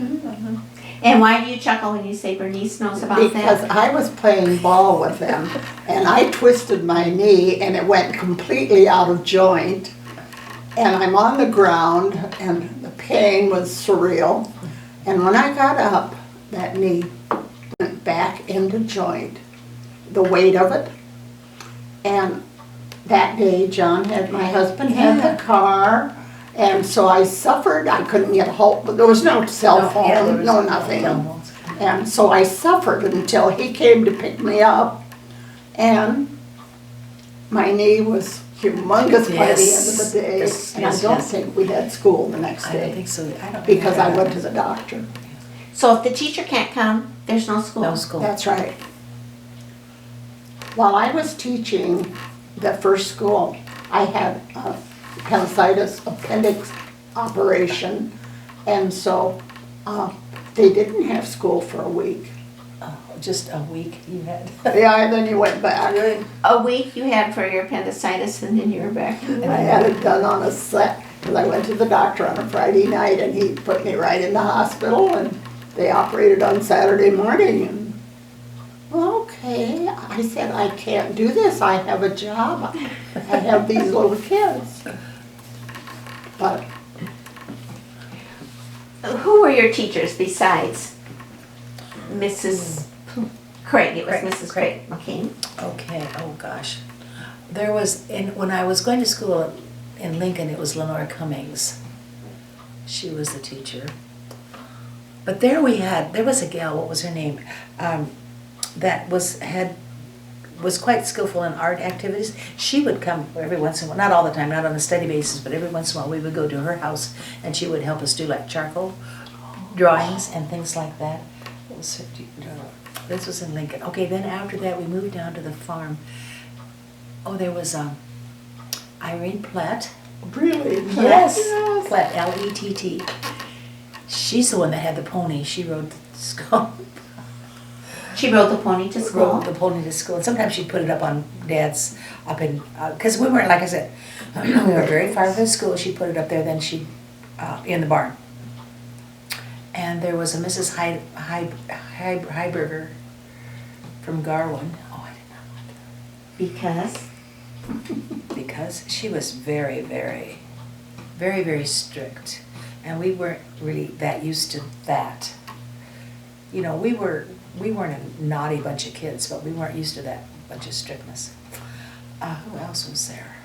Speaker 1: And why do you chuckle when you say Bernice knows about
Speaker 2: Because
Speaker 1: that?
Speaker 2: I was playing ball with them, and I twisted my knee, and it went completely out of joint. And I'm on the ground, and the pain was surreal. And when I got up, that knee went back into joint, the weight of it. And that day, my husband had the car, and so I suffered. I couldn't get hold, but there was no cell phone, no nothing. And so I suffered until he came to pick me up, and my knee was humongous by the end of the day. And I don't think we had school the next
Speaker 3: I don't
Speaker 2: day
Speaker 3: think so. I don't
Speaker 2: because I
Speaker 3: remember
Speaker 2: went to the doctor.
Speaker 1: So if the teacher can't come, there's no school.
Speaker 3: No school.
Speaker 2: That's right. While I was teaching the first school, I had a appendicitis appendix operation, and so they didn't have school for a week.
Speaker 3: Oh, just a week you had.
Speaker 2: Yeah, and then you went back.
Speaker 1: A week you had for your appendicitis and then you were back.
Speaker 2: I had it done on a set, because I went to the doctor on a Friday night, and he put me right in the hospital, and they operated on Saturday morning. And okay, I said, I can't do this. I have a job. I have these little kids. But
Speaker 1: Who were your teachers besides Mrs. Craig? It was
Speaker 3: Craig,
Speaker 1: Mrs. Craig. Okay.
Speaker 3: Okay, oh gosh. There was, when I was going to school in Lincoln, it was Lenore Cummings. She was the teacher. But there was a gal, what was her name? That was quite skillful in art activities. She would come every once in a while, not all the time, not on a steady basis, but every once in a while we would go to her house and she would help us do like charcoal drawings and things like that. What was her, this was in Lincoln. Okay, then after that we moved down to the farm. Oh, there was Irene Platt.
Speaker 2: really,
Speaker 3: Yes, Platt, L-E-T-T. She's the one that had the pony. She rode the school.
Speaker 1: She rode the pony to school.
Speaker 3: Rode the pony to school. And sometimes she'd put it up on Dad's, because we weren't, like I said, we were very far from the school. She'd put it up there, then she'd, in the barn. And there was a Mrs. Heiberger from Garwin. Oh, I did not like her.
Speaker 1: Because
Speaker 3: Because she was very, very, very, very strict. And we weren't really that used to that. You know, we weren't a naughty bunch of kids, but we weren't used to that bunch of strictness. Who else was there?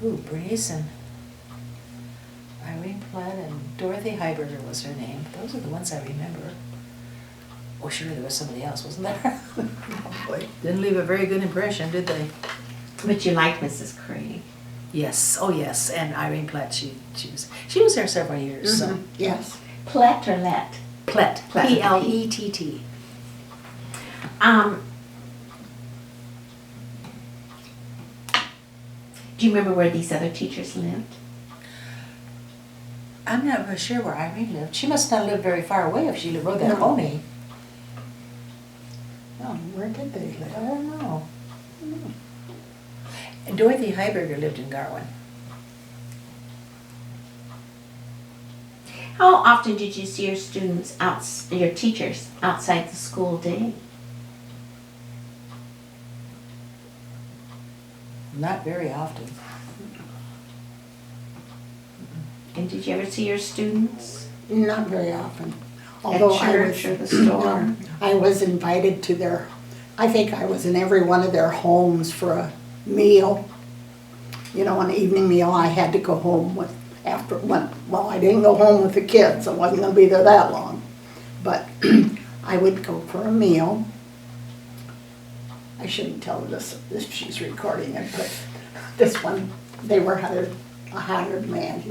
Speaker 3: Ooh, Bernice and Irene Platt and Dorothy Heiberger was her name. Those are the ones I remember. Oh, sure, there was somebody else, wasn't there?
Speaker 2: Probably.
Speaker 3: Didn't leave a very good impression, did they?
Speaker 1: But you liked Mrs. Craig.
Speaker 3: Yes, oh yes, and Irene Platt, she was there several years, so.
Speaker 2: Yes.
Speaker 1: Plett or Let?
Speaker 3: Platt,
Speaker 1: Platt.
Speaker 3: P-L-E-T-T.
Speaker 1: Do you remember where these other teachers lived?
Speaker 3: I'm not really sure where Irene lived. She must not live very far away if she rode that
Speaker 2: No.
Speaker 3: pony.
Speaker 2: Oh, where did they
Speaker 3: I
Speaker 2: live?
Speaker 3: don't know. And Dorothy Heiberger lived in Garwin.
Speaker 1: How often did you see your students your teachers outside the school day?
Speaker 3: Not very often.
Speaker 1: And did you ever see your students
Speaker 2: Not very often.
Speaker 1: at
Speaker 2: Although
Speaker 1: church or the store?
Speaker 2: I was invited to I think I was in every one of their homes for a meal. You know, an evening meal. I had to go home I didn't go home with the kids. I wasn't gonna be there that long. But I would go for a meal. I shouldn't tell her this if she's recording it, but this one, they were a hired man,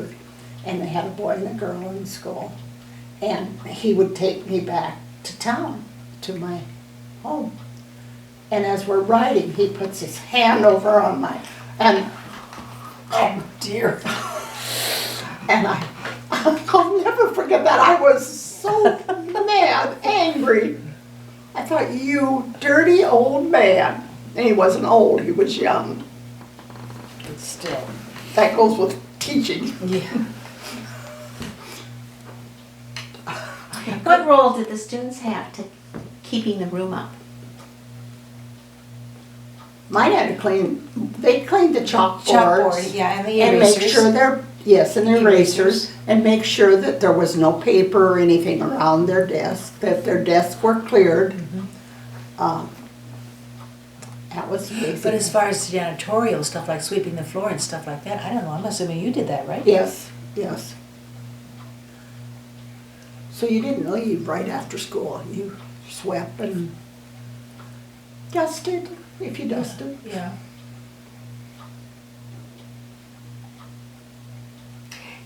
Speaker 2: and they had a boy and a girl in school. And he would take me back to town, to my home. And as we're riding, he puts his hand over on
Speaker 3: Oh dear.
Speaker 2: and I'll never forget that. I was so mad, angry. I thought, you dirty old man. And he wasn't old, he was young.
Speaker 3: But still.
Speaker 2: That goes with teaching.
Speaker 3: Yeah.
Speaker 1: What role did the students have to keeping the room up?
Speaker 2: Mine had to they cleaned the chalkboards.
Speaker 3: Chalkboard, yeah, and the
Speaker 2: And make
Speaker 3: erasers.
Speaker 2: sure and erasers, and make sure that there was no paper or anything around their desk, that their desks were cleared. That was basic.
Speaker 3: But as far as janitorial stuff like sweeping the floor and stuff like that, I don't know, I'm assuming you did that, right?
Speaker 2: Yes, yes. So you didn't leave right after school. You swept and dusted, if you dusted.
Speaker 3: Yeah.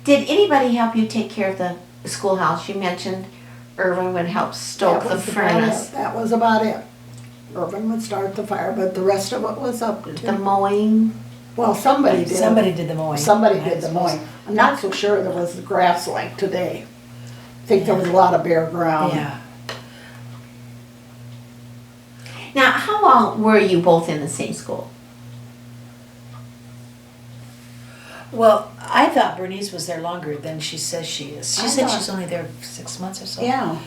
Speaker 1: Did anybody help you take care of the schoolhouse? You mentioned Irvin would help stoke
Speaker 2: That
Speaker 1: the
Speaker 2: was about it.
Speaker 1: furnace.
Speaker 2: That was about it. Irvin would start the fire, but the rest of it was up
Speaker 1: The
Speaker 2: to,
Speaker 1: mowing.
Speaker 2: well, somebody did.
Speaker 3: Somebody did the mowing.
Speaker 2: Somebody
Speaker 3: I
Speaker 2: did the
Speaker 3: suppose.
Speaker 2: mowing. I'm not so sure there was the grass like today. I think there was a lot of bare ground.
Speaker 3: Yeah.
Speaker 1: Now, how long were you both in the same school?
Speaker 3: Well, I thought Bernice was there longer than she says she is. She
Speaker 2: I
Speaker 3: said
Speaker 2: thought-
Speaker 3: she's only there 6 months or so.
Speaker 2: Yeah.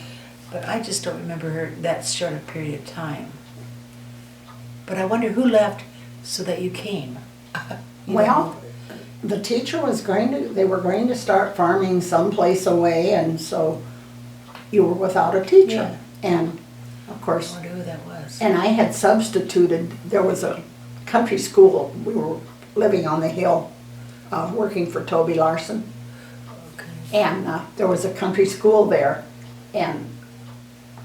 Speaker 3: But I just don't remember her that short a period of time. But I wonder who left so that you came. You
Speaker 2: Well,
Speaker 3: know?
Speaker 2: the teacher they were going to start farming someplace away, and so you were without a teacher. And of
Speaker 3: I
Speaker 2: course,
Speaker 3: wonder who that was.
Speaker 2: and I had substituted, there was a country school, we were living on the hill, working for Toby Larson.
Speaker 3: Okay.
Speaker 2: And there was a country school there, and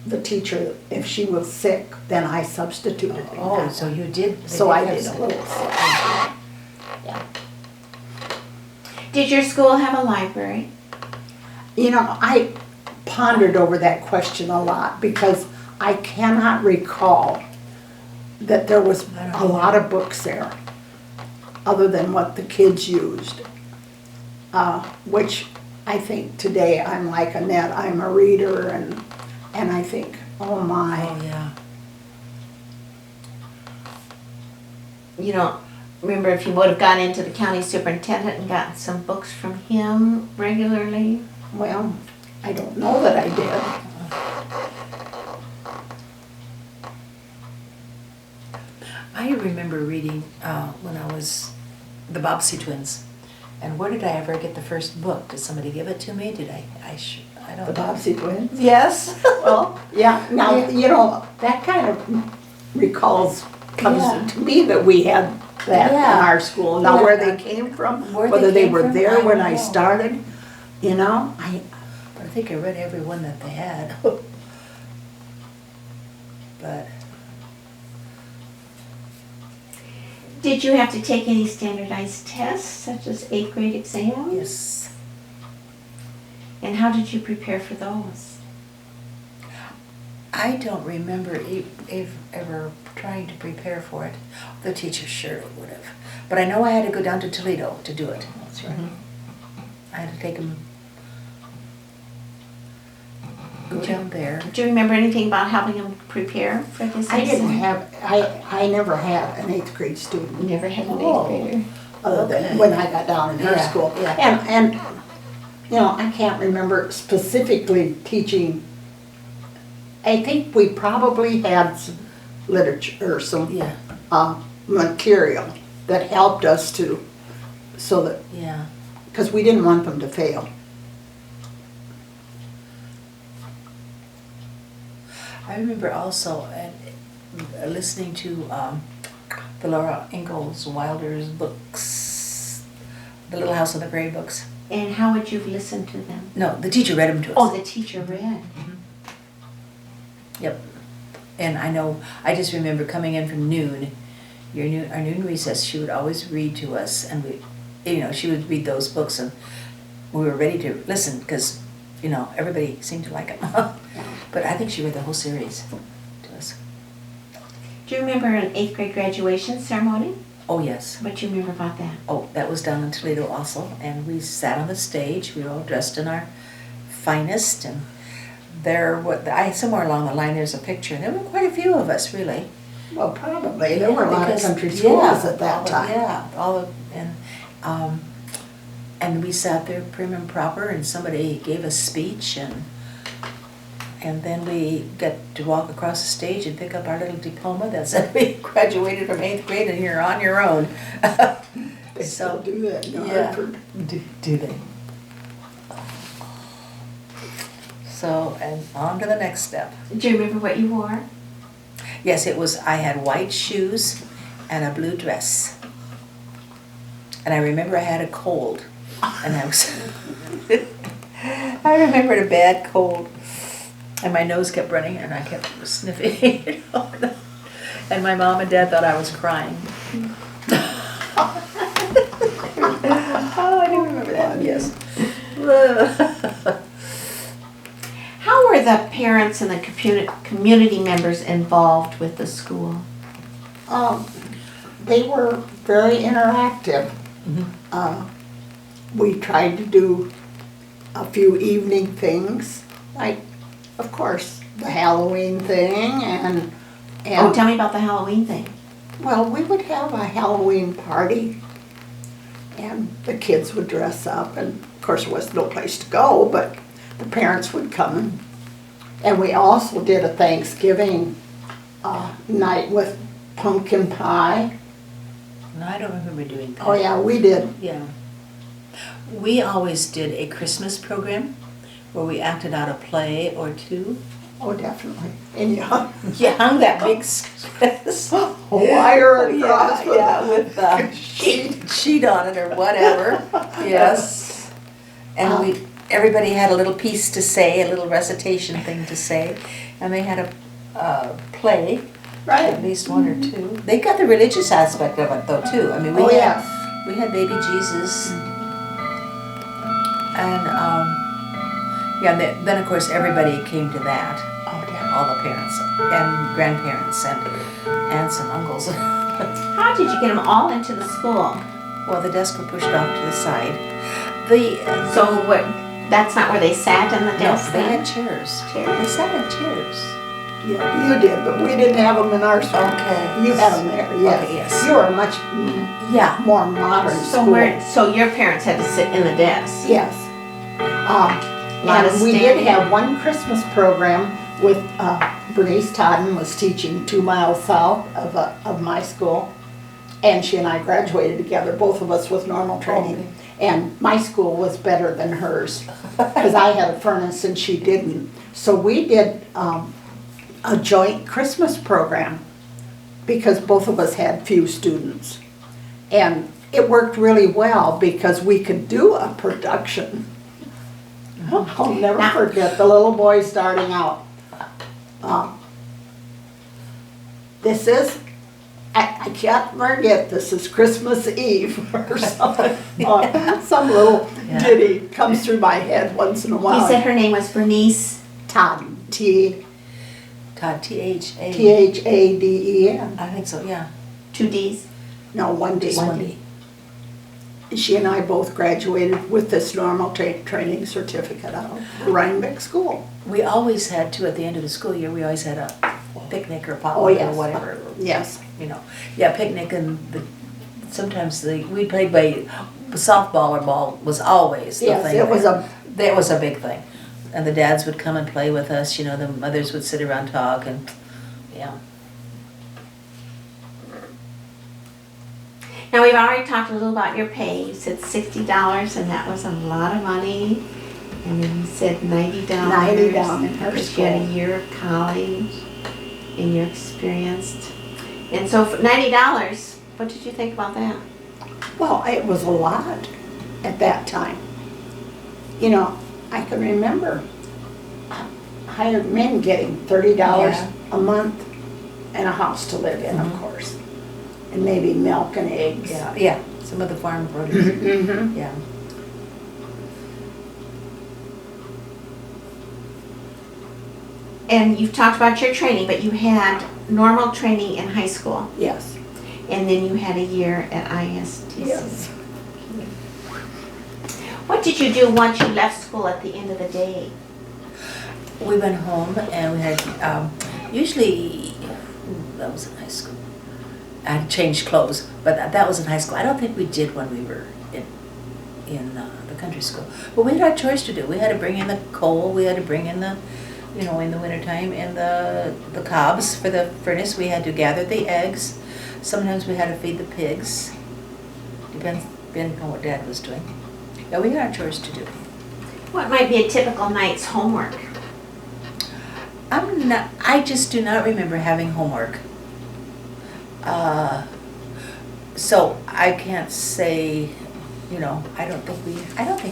Speaker 2: the teacher, if she was sick, then I substituted. in
Speaker 3: Oh,
Speaker 2: that
Speaker 3: so
Speaker 2: one.
Speaker 3: you did.
Speaker 2: So I
Speaker 3: have
Speaker 2: did a
Speaker 3: some-
Speaker 2: little. Yeah.
Speaker 1: Did your school have a library?
Speaker 2: You know, I pondered over that question a lot because I cannot recall that there was
Speaker 3: I don't
Speaker 2: a lot of books there, other than what the kids used. Which I think today I'm like Annette, I'm a reader, and I think, oh my.
Speaker 3: Oh, yeah.
Speaker 1: You don't remember if you would have gone into the county superintendent and gotten some books from him regularly?
Speaker 2: Well, I don't know that I did.
Speaker 3: I remember reading when I was the Bobbsey twins. And where did I ever get the first book? Did somebody give it to me? Did I don't
Speaker 2: The
Speaker 3: know.
Speaker 2: Bobbsey twins.
Speaker 3: Yes.
Speaker 2: Well, yeah, now, you know, that kind of comes
Speaker 3: Yeah.
Speaker 2: to me that we had that in
Speaker 3: Yeah.
Speaker 2: our school. Now,
Speaker 3: Yeah.
Speaker 2: where they came from,
Speaker 3: Where they
Speaker 2: whether they
Speaker 3: came
Speaker 2: were
Speaker 3: from,
Speaker 2: there
Speaker 3: I
Speaker 2: when
Speaker 3: don't
Speaker 2: I
Speaker 3: know.
Speaker 2: started, You know,
Speaker 3: But I think I read every one that they had. But
Speaker 1: Did you have to take any standardized tests, such as 8th grade exams?
Speaker 3: yes,
Speaker 1: And how did you prepare for those?
Speaker 3: I don't remember ever trying to prepare for it. The teacher surely would have. But I know I had to go down to Toledo to do it. That's right. I had to take them, go down there.
Speaker 1: Do you remember anything about helping them prepare for this?
Speaker 2: I didn't
Speaker 1: exam?
Speaker 2: have, I never had an 8th grade student.
Speaker 1: Never had an
Speaker 2: Oh.
Speaker 1: 8th grader.
Speaker 2: Other than when I got down in her
Speaker 3: Yeah,
Speaker 2: school.
Speaker 3: yeah.
Speaker 2: And, you know, I can't remember specifically teaching. I think we probably had some literature, or some
Speaker 3: Yeah,
Speaker 2: material that helped us to, so that,
Speaker 3: yeah.
Speaker 2: because we didn't want them to fail.
Speaker 3: I remember also listening to the Laura Ingalls Wilder's books, The Little House on the Prairie books.
Speaker 1: And how would you listen to them?
Speaker 3: No, the teacher read them to us.
Speaker 1: Oh, the teacher read.
Speaker 3: Yep. And I know, I just remember coming in from noon, our noon recess, she would always read to us, and she would read those books, and we were ready to listen, because, everybody seemed to like them. But I think she read the whole series to us.
Speaker 1: Do you remember an 8th grade graduation ceremony?
Speaker 3: Oh, yes.
Speaker 1: What do you remember about that?
Speaker 3: Oh, that was down in Toledo also, and we sat on the stage, we were all dressed in our finest, and somewhere along the line there's a picture, and there were quite a few of us, really.
Speaker 2: Well, probably. There were a lot of
Speaker 3: Because-
Speaker 2: country schools
Speaker 3: yeah,
Speaker 2: at that time.
Speaker 3: And we sat there prim and proper, and somebody gave a speech, and then we got to walk across the stage and pick up our little diploma that said we graduated from 8th grade and you're on your own.
Speaker 2: They still do that in
Speaker 3: Yeah.
Speaker 2: Hartford.
Speaker 3: Do they? So, and on to the next step.
Speaker 1: Do you remember what you wore?
Speaker 3: Yes, I had white shoes and a blue dress. And I remember I had a cold. And I remembered a bad cold. And my nose kept running and I kept sniffing. And my mom and dad thought I was crying. Oh, I do remember that, yes.
Speaker 1: How were the parents and the community members involved with the school?
Speaker 2: They were very interactive. We tried to do a few evening things, like, of course, the Halloween thing, and
Speaker 1: Oh, tell me about the Halloween thing.
Speaker 2: well, we would have a Halloween party, and the kids would dress up, and of course there was no place to go, but the parents would come. And we also did a Thanksgiving night with pumpkin pie.
Speaker 3: No, I don't remember doing that.
Speaker 2: Oh yeah, we did.
Speaker 3: Yeah. We always did a Christmas program where we acted out a play or two.
Speaker 2: Oh, definitely. And you hung
Speaker 3: You hung that big
Speaker 2: wire across
Speaker 3: with the sheet on it or whatever. Yes. And everybody had a little piece to say, a little recitation thing to say, and they had a play,
Speaker 2: Right.
Speaker 3: at least one or two. They got the religious aspect of it though too. I mean, we had baby Jesus, and then of course everybody came to that.
Speaker 2: Oh, yeah.
Speaker 3: All the parents and grandparents and aunts and uncles.
Speaker 1: How did you get them all into the school?
Speaker 3: Well, the desks were pushed off to the side.
Speaker 1: So what? That's not where they sat in the desk
Speaker 3: They
Speaker 1: then?
Speaker 3: had chairs.
Speaker 1: Chairs?
Speaker 3: They sat in chairs.
Speaker 2: Yeah, you did, but we didn't have them in our school.
Speaker 3: Okay.
Speaker 2: You had them there, yes.
Speaker 3: Okay, yes.
Speaker 2: You were a much
Speaker 3: Yeah.
Speaker 2: more modern
Speaker 1: So
Speaker 2: school.
Speaker 1: so your parents had to sit in the desk?
Speaker 2: Yes.
Speaker 1: Lot of
Speaker 2: And we did
Speaker 1: standing.
Speaker 2: have one Christmas program with, Bernice Totten was teaching 2 miles south of my school. And she and I graduated together, both of us with normal training. And my school was better than hers, because I had a furnace and she didn't. So we did a joint Christmas program, because both of us had few students. And it worked really well, because we could do a production I'll never
Speaker 1: Now-
Speaker 2: forget the little boy starting out. This is, I can't forget, this is Christmas Eve or something. Some little
Speaker 3: Yeah.
Speaker 2: ditty comes through my head once in a while.
Speaker 1: You said her name was Bernice.
Speaker 2: Todd,
Speaker 3: Todd,
Speaker 2: T-H-A-D-E-N.
Speaker 3: I think so, yeah.
Speaker 1: 2 D's.
Speaker 2: No, one D.
Speaker 3: Just one D.
Speaker 2: She and I both graduated with this normal training certificate out of Rhinebeck School.
Speaker 3: We always had to, at the end of the school year, we always had a picnic or
Speaker 2: Oh,
Speaker 3: potluck or
Speaker 2: yes.
Speaker 3: whatever,
Speaker 2: Yes.
Speaker 3: you know. Yeah, picnic and sometimes we played by softball or ball was always the
Speaker 2: Yes,
Speaker 3: thing.
Speaker 2: it was
Speaker 3: That was a big thing. And the dads would come and play with us, you know, the mothers would sit around talk and, yeah.
Speaker 1: Now, we've already talked a little about your pay. You said $60, and that was a lot of money. And then you said $90.
Speaker 2: $90 in her
Speaker 1: because you had a
Speaker 2: school.
Speaker 1: year of college, and you're experienced. And so for $90, what did you think about that?
Speaker 2: Well, it was a lot at that time. You know, I can remember hired men getting $30
Speaker 3: Yeah.
Speaker 2: a month and a house to live in, of course. And maybe milk and eggs.
Speaker 3: Yeah, some of the farm produce,
Speaker 2: Mm-hmm.
Speaker 3: yeah.
Speaker 1: And you've talked about your training, but you had normal training in high school,
Speaker 2: Yes.
Speaker 1: and then you had a year at ISTC.
Speaker 2: Yes.
Speaker 1: What did you do once you left school at the end of the day?
Speaker 3: We went home and we had, usually, that was in high school. I changed clothes, but that was in high school. I don't think we did when we were in the country school. But we had our chores to do. We had to bring in the coal, we had to bring in the, you know, in the wintertime, in the cobs for the furnace. We had to gather the eggs. Sometimes we had to feed the pigs. Depending on what Dad was doing. Yeah, we had our chores to do.
Speaker 1: What might be a typical night's homework?
Speaker 3: I just do not remember having homework. So I can't say, you know, I don't think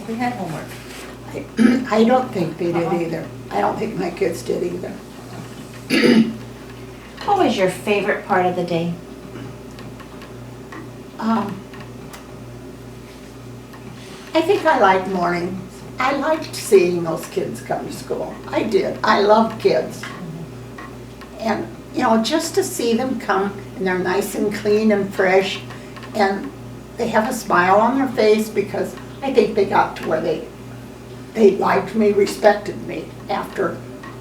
Speaker 3: we had homework.
Speaker 2: I don't think they did
Speaker 3: Uh-uh.
Speaker 2: either. I don't think my kids did either.
Speaker 1: What was your favorite part of the day?
Speaker 2: I think I liked mornings. I liked seeing those kids come to school. I did. I loved kids. And, you know, just to see them come and they're nice and clean and fresh and they have a smile on their face because I think they got to where they liked me, respected me after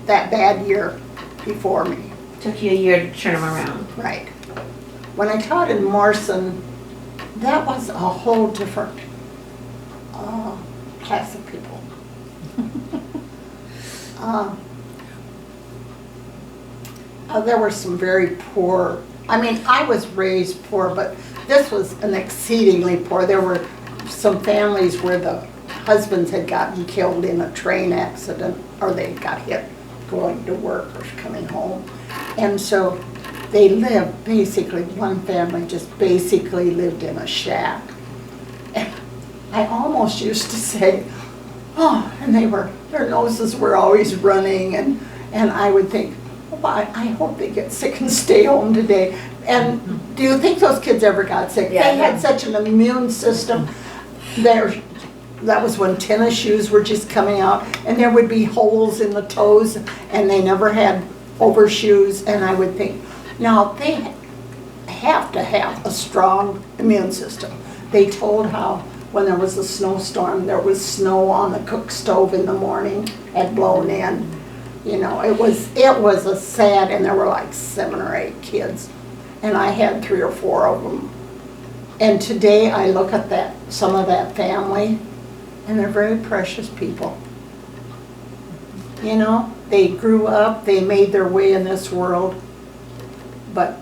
Speaker 2: that bad year before me.
Speaker 1: Took you a year to turn them around.
Speaker 2: Right. When I taught in Morrison, that was a whole different class of people. There were some very poor, I mean, I was raised poor, but this was an exceedingly poor. There were some families where the husbands had gotten killed in a train accident, or they got hit going to work or coming home. And so they lived basically, one family just basically lived in a shack. And I almost used to say, oh, and their noses were always running, and I would think, oh, I hope they get sick and stay home today. And do you think those kids ever got sick?
Speaker 3: Yeah,
Speaker 2: They had such an immune system. That was when tennis shoes were just coming out, and there would be holes in the toes, and they never had overshoes, and I would think, now they have to have a strong immune system. They told how when there was a snowstorm, there was snow on the cook stove in the morning, had blown in. You know, it was a sad, and there were like 7 or 8 kids, and I had 3 or 4 of them. And today I look at some of that family, and they're very precious people. You know, they grew up, they made their way in this world, but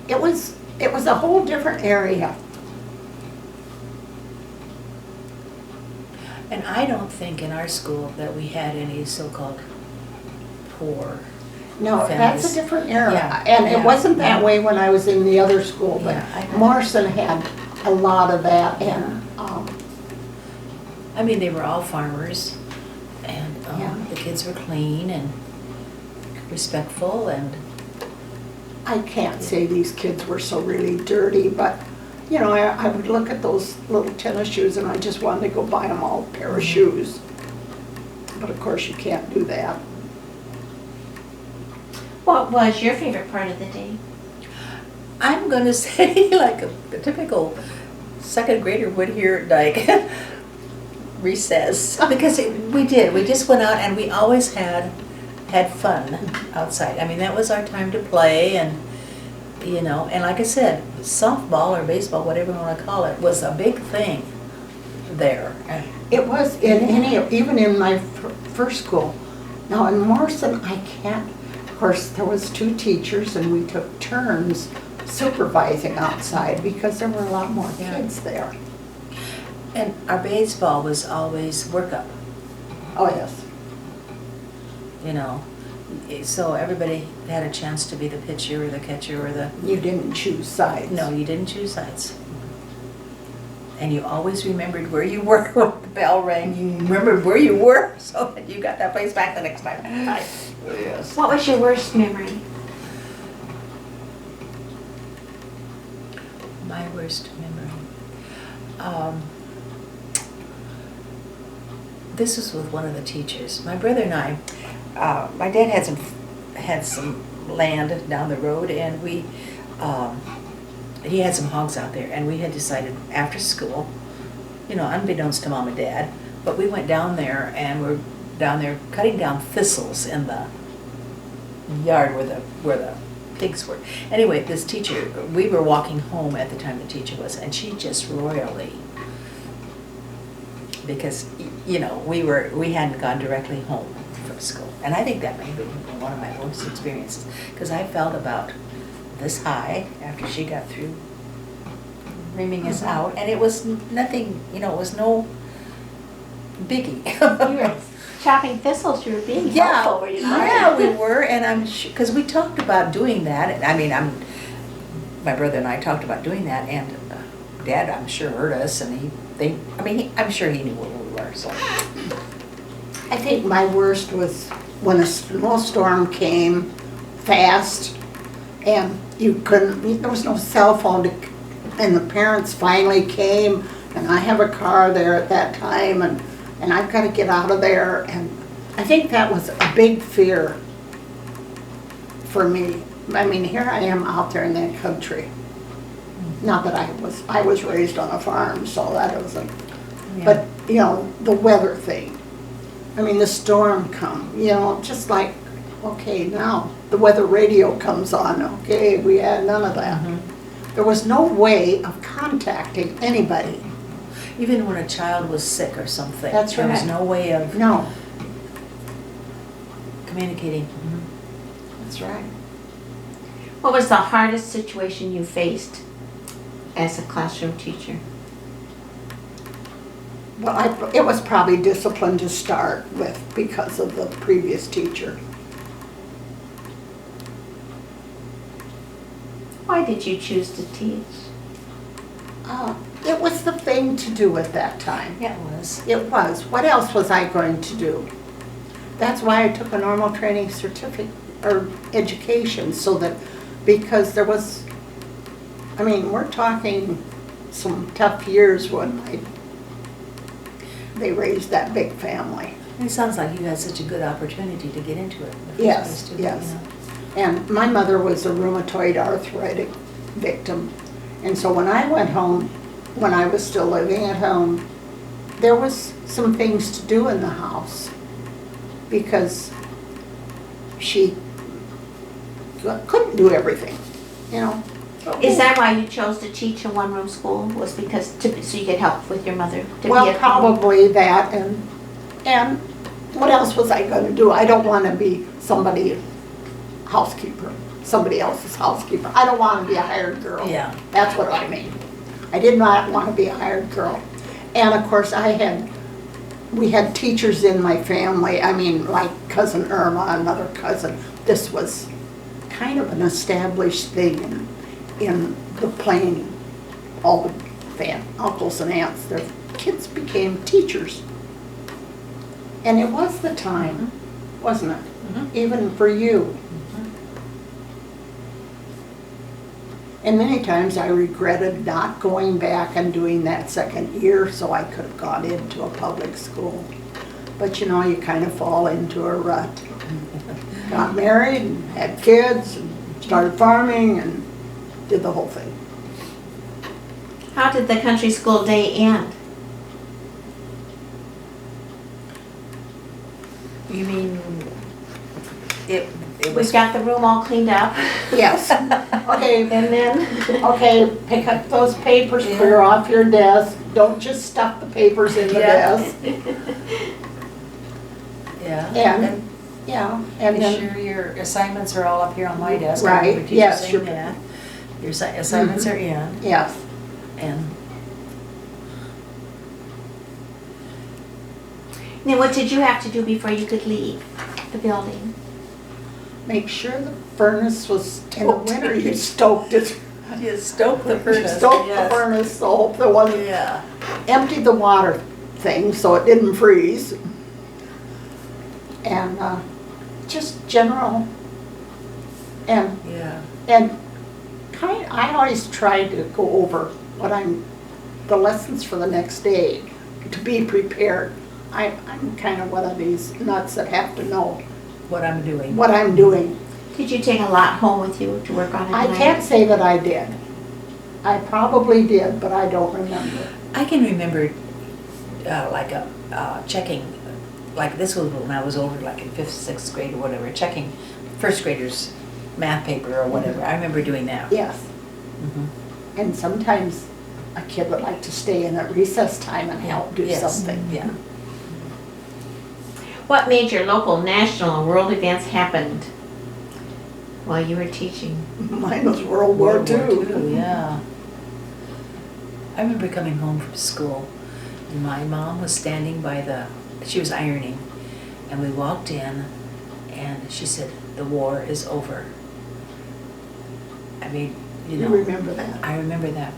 Speaker 2: it was a whole different area.
Speaker 3: And I don't think in our school that we had any so-called poor.
Speaker 2: No, that's
Speaker 3: Families.
Speaker 2: a different era.
Speaker 3: Yeah,
Speaker 2: And
Speaker 3: yeah,
Speaker 2: it wasn't that
Speaker 3: yeah.
Speaker 2: way when I was in the other school, but
Speaker 3: Yeah, I know.
Speaker 2: Morrison had a lot of that, and
Speaker 3: I mean, they were all farmers, And
Speaker 2: Yeah.
Speaker 3: the kids were clean and respectful, and
Speaker 2: I can't say these kids were so really dirty, but, you know, I would look at those little tennis shoes and I just wanted to go buy them all a pair of shoes. But of course you can't do that.
Speaker 1: What was your favorite part of the day?
Speaker 3: I'm gonna say like a typical second grader would here, like recess, because we just went out and we always had fun outside. I mean, that was our time to play, and you know, and like I said, softball or baseball, whatever you want to call it, was a big thing there.
Speaker 2: It was even in my first school. Now in Morrison, I can't, of course, there was 2 teachers and we took turns supervising outside because there were a lot more
Speaker 3: Yeah.
Speaker 2: kids there.
Speaker 3: And our baseball was always workup,
Speaker 2: Oh, yes.
Speaker 3: you know, so everybody had a chance to be the pitcher or the catcher or the.
Speaker 2: You didn't choose sides.
Speaker 3: No, you didn't choose sides. And you always remembered where you were when the bell rang. You remembered where you were so that you got that place back the next time.
Speaker 2: Yes.
Speaker 1: What was your worst memory?
Speaker 3: My worst memory. This was with one of the teachers. My brother and I, my dad had some land down the road, and he had some hogs out there, and we had decided after school, you know, unbeknownst to Mom and Dad, but we went down there and we're down there cutting down thistles in the yard where the pigs were. Anyway, this teacher, we were walking home at the time the teacher was, and she just royally, because you know we hadn't gone directly home from school, and I think that may have been one of my worst experiences, because I felt about this high after she got through reaming us out, and it was nothing, you know, it was no biggie.
Speaker 1: You were chopping thistles, you were being helpful, were you not?
Speaker 3: Yeah, we were, and I'm sure, because we talked about doing that, and I mean, my brother and I talked about doing that, and Dad, I'm sure, heard us, and I'm sure he knew where we were, so.
Speaker 2: I think my worst was when a snowstorm came fast and there was no cell phone and the parents finally came, and I have a car there at that time, and I've got to get out of there, and I think that was a big fear for me. I mean, here I am out there in that country. Not that I was raised on a farm, so that wasn't,
Speaker 3: Yeah.
Speaker 2: but you know, the weather thing. I mean, the storm come, you know, just like, okay, now the weather radio comes on, okay, we had none of that. There was no way of contacting anybody.
Speaker 3: Even when a child was sick or something.
Speaker 2: That's
Speaker 3: There was
Speaker 2: right.
Speaker 3: no way of
Speaker 2: No,
Speaker 3: communicating.
Speaker 2: that's right.
Speaker 1: What was the hardest situation you faced as a classroom teacher?
Speaker 2: Well, it was probably discipline to start with because of the previous teacher.
Speaker 1: Why did you choose to teach?
Speaker 2: It was the thing to do at that time.
Speaker 3: Yeah, it was.
Speaker 2: It was. What else was I going to do? That's why I took a normal training certificate or education, so that, because there was, I mean, we're talking some tough years when they raised that big family.
Speaker 3: It sounds like you had such a good opportunity to get into it. in the first
Speaker 2: Yes,
Speaker 3: place, too,
Speaker 2: yes.
Speaker 3: you know.
Speaker 2: And my mother was a rheumatoid arthritic victim. And so when I went home, when I was still living at home, there was some things to do in the house because she couldn't do everything, you know.
Speaker 1: Is that why you chose to teach a one-room school? Was because so you could help with your mother? To
Speaker 2: Well,
Speaker 1: be at home?
Speaker 2: probably that, and what else was I gonna do? I don't wanna be somebody else's housekeeper. I don't wanna be a hired girl.
Speaker 3: Yeah.
Speaker 2: That's what I mean. I did not wanna be a hired girl. And of course, we had teachers in my family, I mean, like Cousin Irma, another cousin. This was kind of an established thing in the Plain. All the uncles and aunts, their kids became teachers. And it was the time, wasn't it?
Speaker 3: Mhm.
Speaker 2: Even for you. And many times I regretted not going back and doing that second year so I could have gone into a public school. But you know, you kind of fall into a rut. Got married and had kids and started farming and did the whole thing.
Speaker 1: How did the country school day end?
Speaker 3: You mean, it
Speaker 1: We
Speaker 3: was,
Speaker 1: got the room all cleaned up,
Speaker 2: Yes. Okay,
Speaker 1: and then,
Speaker 2: okay, pick up those papers, clear off your desk. Don't just stuff the papers in the
Speaker 3: Yeah.
Speaker 2: desk.
Speaker 3: yeah.
Speaker 2: And, yeah, and
Speaker 3: Be
Speaker 2: then,
Speaker 3: sure your assignments are all up here on my desk. I
Speaker 2: Right,
Speaker 3: remember teacher
Speaker 2: yes,
Speaker 3: saying
Speaker 2: your-
Speaker 3: that. Your assignments are in,
Speaker 2: yes.
Speaker 3: and
Speaker 1: then what did you have to do before you could leave the building?
Speaker 2: Make sure the furnace was, in the winter you stoked it.
Speaker 3: you stoke the
Speaker 2: You
Speaker 3: furnace.
Speaker 2: stoked the
Speaker 3: yes.
Speaker 2: furnace, so hope there wasn't,
Speaker 3: Yeah.
Speaker 2: emptied the water thing so it didn't freeze. And, just general, and
Speaker 3: Yeah.
Speaker 2: I always try to go over the lessons for the next day, to be prepared. I'm kind of one of these nuts that have to know
Speaker 3: What I'm doing.
Speaker 2: what I'm doing.
Speaker 1: Did you take a lot home with you to work on it?
Speaker 2: I can't say that I did. I probably did, but I don't remember.
Speaker 3: I can remember, like checking, like this was when I was over like in 5th, 6th grade or whatever, checking first graders' math paper or whatever. I remember doing that.
Speaker 2: Yes,
Speaker 3: Mhm.
Speaker 2: and sometimes a kid would like to stay in at recess time and help do
Speaker 3: Yes.
Speaker 2: something.
Speaker 3: Yeah.
Speaker 1: What major local, national, and world events happened while you were teaching?
Speaker 2: Mine was World War II.
Speaker 3: Yeah. I remember coming home from school, and my mom was standing by she was ironing, and we walked in, and she said, "The war is over." I mean, you
Speaker 2: You
Speaker 3: know.
Speaker 2: remember that?
Speaker 3: I remember that.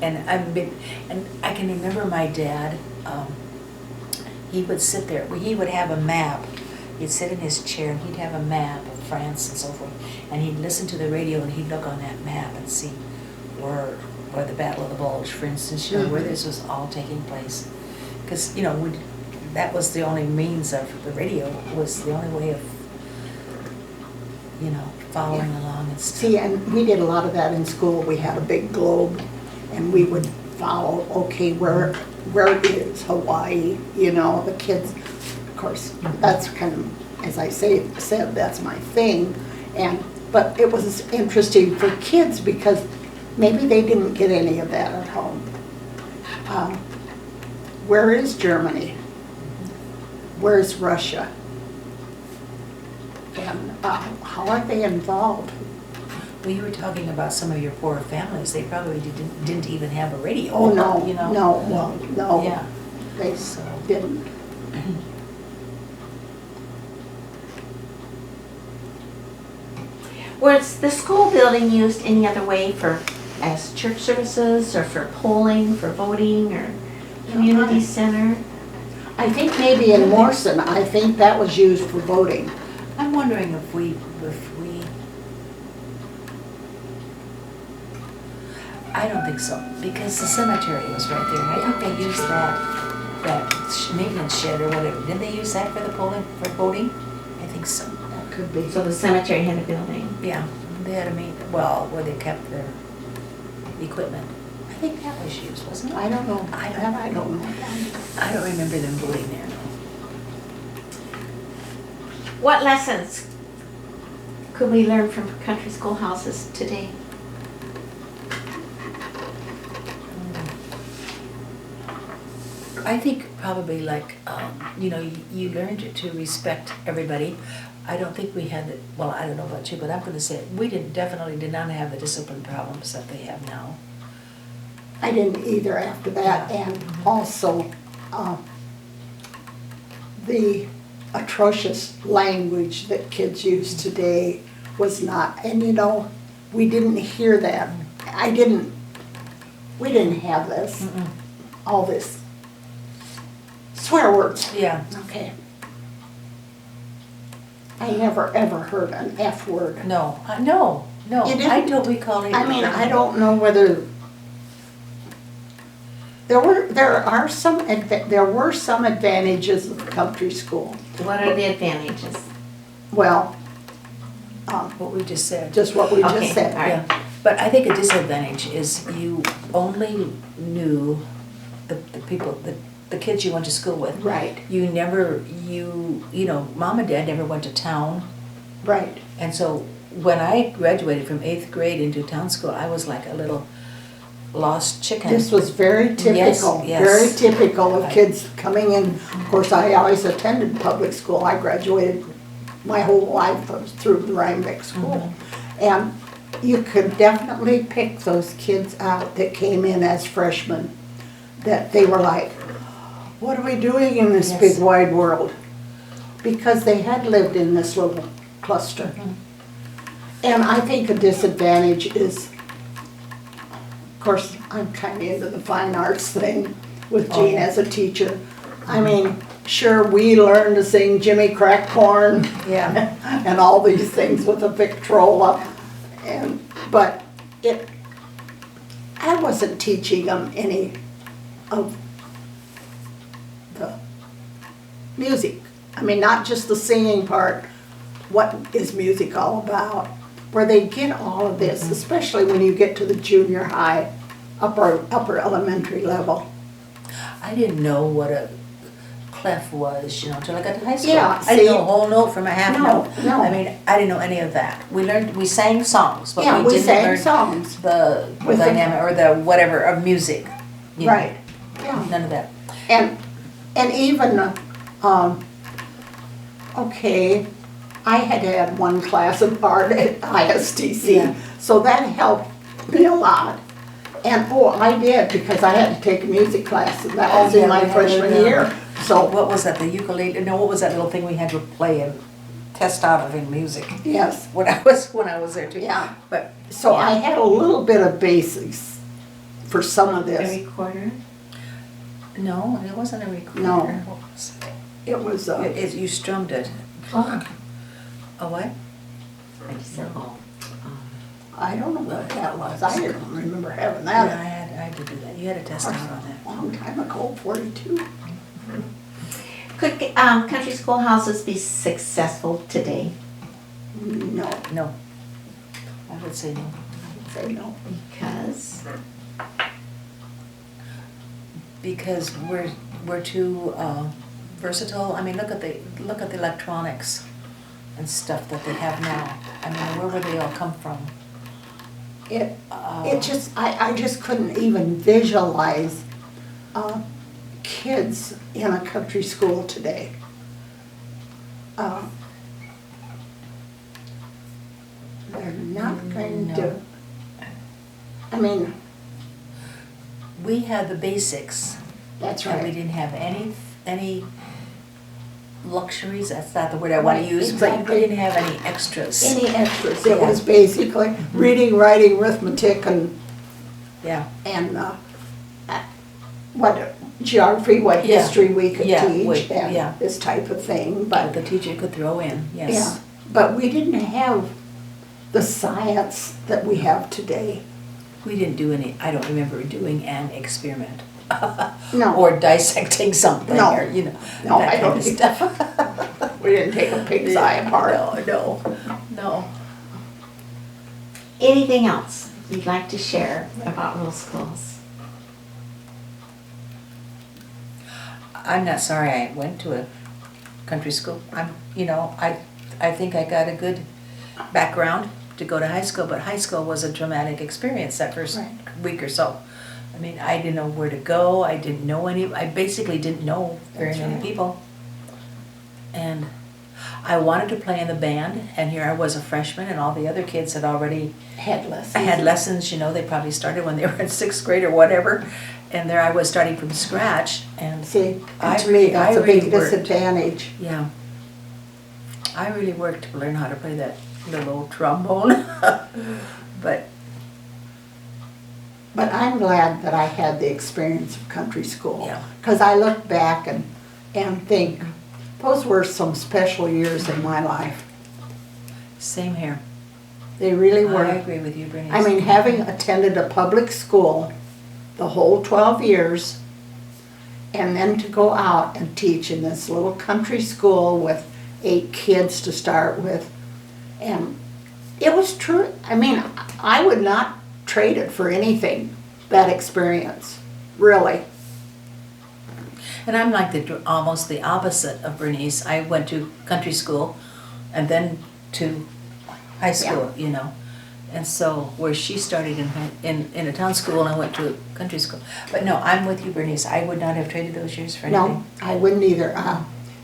Speaker 3: And I can remember my dad, he would sit there, he would have a map. He'd sit in his chair and he'd have a map of France and so forth. And he'd listen to the radio and he'd look on that map and see where the Battle of the Bulge, for instance, you know, where this was all taking place. Because, you know, that was the only means of, the radio was the only way of, you know, following along and stuff.
Speaker 2: See, and we did a lot of that in school. We had a big globe, and we would follow, okay, where is Hawaii? You know, the kids, of course, that's kind of, as I said, that's my thing. But it was interesting for kids because maybe they didn't get any of that at home. Where is Germany? Where's Russia? And how are they involved?
Speaker 3: Well, you were talking about some of your poor families. They probably didn't even have a radio.
Speaker 2: Oh, no,
Speaker 3: you know?
Speaker 2: no.
Speaker 3: Yeah.
Speaker 2: They didn't.
Speaker 1: Was the school building used any other way as church services or for polling, for voting, or community center?
Speaker 2: I think maybe in Morrison, I think that was used for voting.
Speaker 3: I'm wondering if we, I don't think so, because the cemetery was right there. And I think they used that maintenance shed or whatever. Didn't they use that for the polling, for voting? I think so.
Speaker 2: That could be.
Speaker 1: So the cemetery had a building.
Speaker 3: Yeah, they had a where they kept their equipment. I think that was used, wasn't it?
Speaker 2: I don't know.
Speaker 3: I don't-
Speaker 2: That I don't know.
Speaker 3: I don't remember them voting there.
Speaker 1: What lessons could we learn from country schoolhouses today?
Speaker 3: I think probably like, you know, you learned to respect everybody. I don't think we had, well, I don't know about you, but I'm going to say, we definitely did not have the discipline problems that they have now.
Speaker 2: I didn't either after that, and also the atrocious language that kids use today was not, and you know, we didn't hear that. We didn't have this, all this Swear words.
Speaker 3: Yeah.
Speaker 2: Okay. I never ever heard an F word.
Speaker 3: No, no.
Speaker 2: You didn't?
Speaker 3: I don't recall it.
Speaker 2: I mean, I don't know whether there were some advantages of country school.
Speaker 1: What are the advantages?
Speaker 2: Well,
Speaker 3: What we just said.
Speaker 2: just what we
Speaker 1: Okay,
Speaker 2: just said.
Speaker 1: all right.
Speaker 3: Yeah, but I think a disadvantage is you only knew the people, the kids you went to school with.
Speaker 2: Right,
Speaker 3: You never, you know, mom and dad never went to town.
Speaker 2: right.
Speaker 3: And so when I graduated from 8th grade into town school, I was like a little lost chicken.
Speaker 2: This was very typical,
Speaker 3: yes.
Speaker 2: very typical of
Speaker 3: Right.
Speaker 2: kids coming in. Of course, I always attended public school. I graduated my whole life through the Rhinebeck School. And you could definitely pick those kids out that came in as freshmen, that they were like, what are we doing in this
Speaker 3: Yes.
Speaker 2: big wide world? Because they had lived in this little cluster. And I think a disadvantage is, of course, I'm kind of into the fine arts thing with Jean
Speaker 3: yeah.
Speaker 2: as a teacher. I mean, sure, we learned to sing Jimmy Crackcorn
Speaker 3: Yeah.
Speaker 2: and all these things with a Victrola, but I wasn't teaching them any of the music. I mean, not just the singing part. What is music all about? Where they get all of this, especially when you get to the junior high, upper elementary level.
Speaker 3: I didn't know what a clef was, you know, until I got to high school.
Speaker 2: Yeah,
Speaker 3: I didn't know
Speaker 2: see?
Speaker 3: a whole note from a half
Speaker 2: No,
Speaker 3: note.
Speaker 2: no.
Speaker 3: I mean, I didn't know any of that. We sang songs, but
Speaker 2: Yeah,
Speaker 3: we
Speaker 2: we
Speaker 3: didn't
Speaker 2: sang
Speaker 3: learn
Speaker 2: songs.
Speaker 3: the
Speaker 2: With the-
Speaker 3: dynamic or the whatever of music. you know.
Speaker 2: Right, yeah.
Speaker 3: None of that.
Speaker 2: And even, okay, I had one class of art at ISTC,
Speaker 3: Yeah.
Speaker 2: so that helped me a lot. And, I did, because I had to take a music class, and that was
Speaker 3: Oh, yeah,
Speaker 2: in my
Speaker 3: we had
Speaker 2: freshman
Speaker 3: it,
Speaker 2: year. So,
Speaker 3: What was that, the ukulele? No, what was that little thing we had to play and test out of in music?
Speaker 2: yes,
Speaker 3: When I was there too.
Speaker 2: yeah.
Speaker 3: But
Speaker 2: So I had a little bit of basics for some of
Speaker 1: A
Speaker 2: this.
Speaker 1: recorder?
Speaker 3: no, it wasn't a recorder.
Speaker 2: No.
Speaker 3: What was it?
Speaker 2: It was,
Speaker 3: You strummed it.
Speaker 2: oh,
Speaker 3: A what?
Speaker 1: I just said, oh.
Speaker 2: I don't know what that was. I didn't remember having
Speaker 3: Yeah,
Speaker 2: that
Speaker 3: I had to do that. You had to test out on that.
Speaker 2: a long time ago, 42.
Speaker 1: Could country schoolhouses be successful today?
Speaker 2: No,
Speaker 3: No. I would say no.
Speaker 2: say no.
Speaker 1: Because
Speaker 3: Because we're too versatile. I mean, look at the electronics and stuff that they have now. I mean, where would they all come from?
Speaker 2: It just, I just couldn't even visualize kids in a country school today. They're not going to,
Speaker 3: No.
Speaker 2: I mean,
Speaker 3: We had the basics,
Speaker 2: that's
Speaker 3: and we
Speaker 2: right.
Speaker 3: didn't have any luxuries. That's not the word I want to
Speaker 2: Right,
Speaker 3: use,
Speaker 2: exactly.
Speaker 3: but we didn't have any extras.
Speaker 2: Any extras, it was basically reading, writing, arithmetic,
Speaker 3: Yeah.
Speaker 2: and what geography, what
Speaker 3: Yeah.
Speaker 2: history we could
Speaker 3: Yeah,
Speaker 2: teach,
Speaker 3: yeah.
Speaker 2: and this type of thing,
Speaker 3: But
Speaker 2: but,
Speaker 3: the teacher could throw in,
Speaker 2: yeah.
Speaker 3: yes.
Speaker 2: But we didn't have the science that we have today.
Speaker 3: We didn't do any, I don't remember doing an experiment.
Speaker 2: No.
Speaker 3: Or dissecting something,
Speaker 2: No.
Speaker 3: or, you know,
Speaker 2: No,
Speaker 3: that
Speaker 2: I
Speaker 3: kind
Speaker 2: don't
Speaker 3: of
Speaker 2: think-
Speaker 3: stuff.
Speaker 2: We didn't take a pig's eye apart.
Speaker 3: No.
Speaker 1: anything else you'd like to share about rural schools?
Speaker 3: I'm not sorry I went to a country school. I think I got a good background to go to high school, but high school was a traumatic experience that first
Speaker 2: Right.
Speaker 3: week or so. I mean, I didn't know where to go. I basically didn't know very
Speaker 2: That's
Speaker 3: many
Speaker 2: right.
Speaker 3: people. And I wanted to play in the band, and here I was a freshman, and all the other kids had already
Speaker 2: Had lessons.
Speaker 3: had lessons, they probably started when they were in 6th grade or whatever. And there I was starting from scratch, and
Speaker 2: See,
Speaker 3: I
Speaker 2: and to me, that's a
Speaker 3: really
Speaker 2: big
Speaker 3: worked.
Speaker 2: disadvantage.
Speaker 3: yeah. I really worked to learn how to play that little old trombone. But
Speaker 2: But I'm glad that I had the experience of country school.
Speaker 3: Yeah.
Speaker 2: Because I look back and and think, those were some special years in my life.
Speaker 3: Same here.
Speaker 2: They really
Speaker 3: I
Speaker 2: were.
Speaker 3: agree with you, Bernice.
Speaker 2: I mean, having attended a public school the whole 12 years, and then to go out and teach in this little country school with 8 kids to start with, and it was true. I mean, I would not trade it for anything, that experience, really.
Speaker 3: And I'm like almost the opposite of Bernice. I went to country school and then to high school, you know. And so where she started in a town school and I went to a country school. But no, I'm with you, Bernice. I would not have traded those years for anything.
Speaker 2: No, I wouldn't either.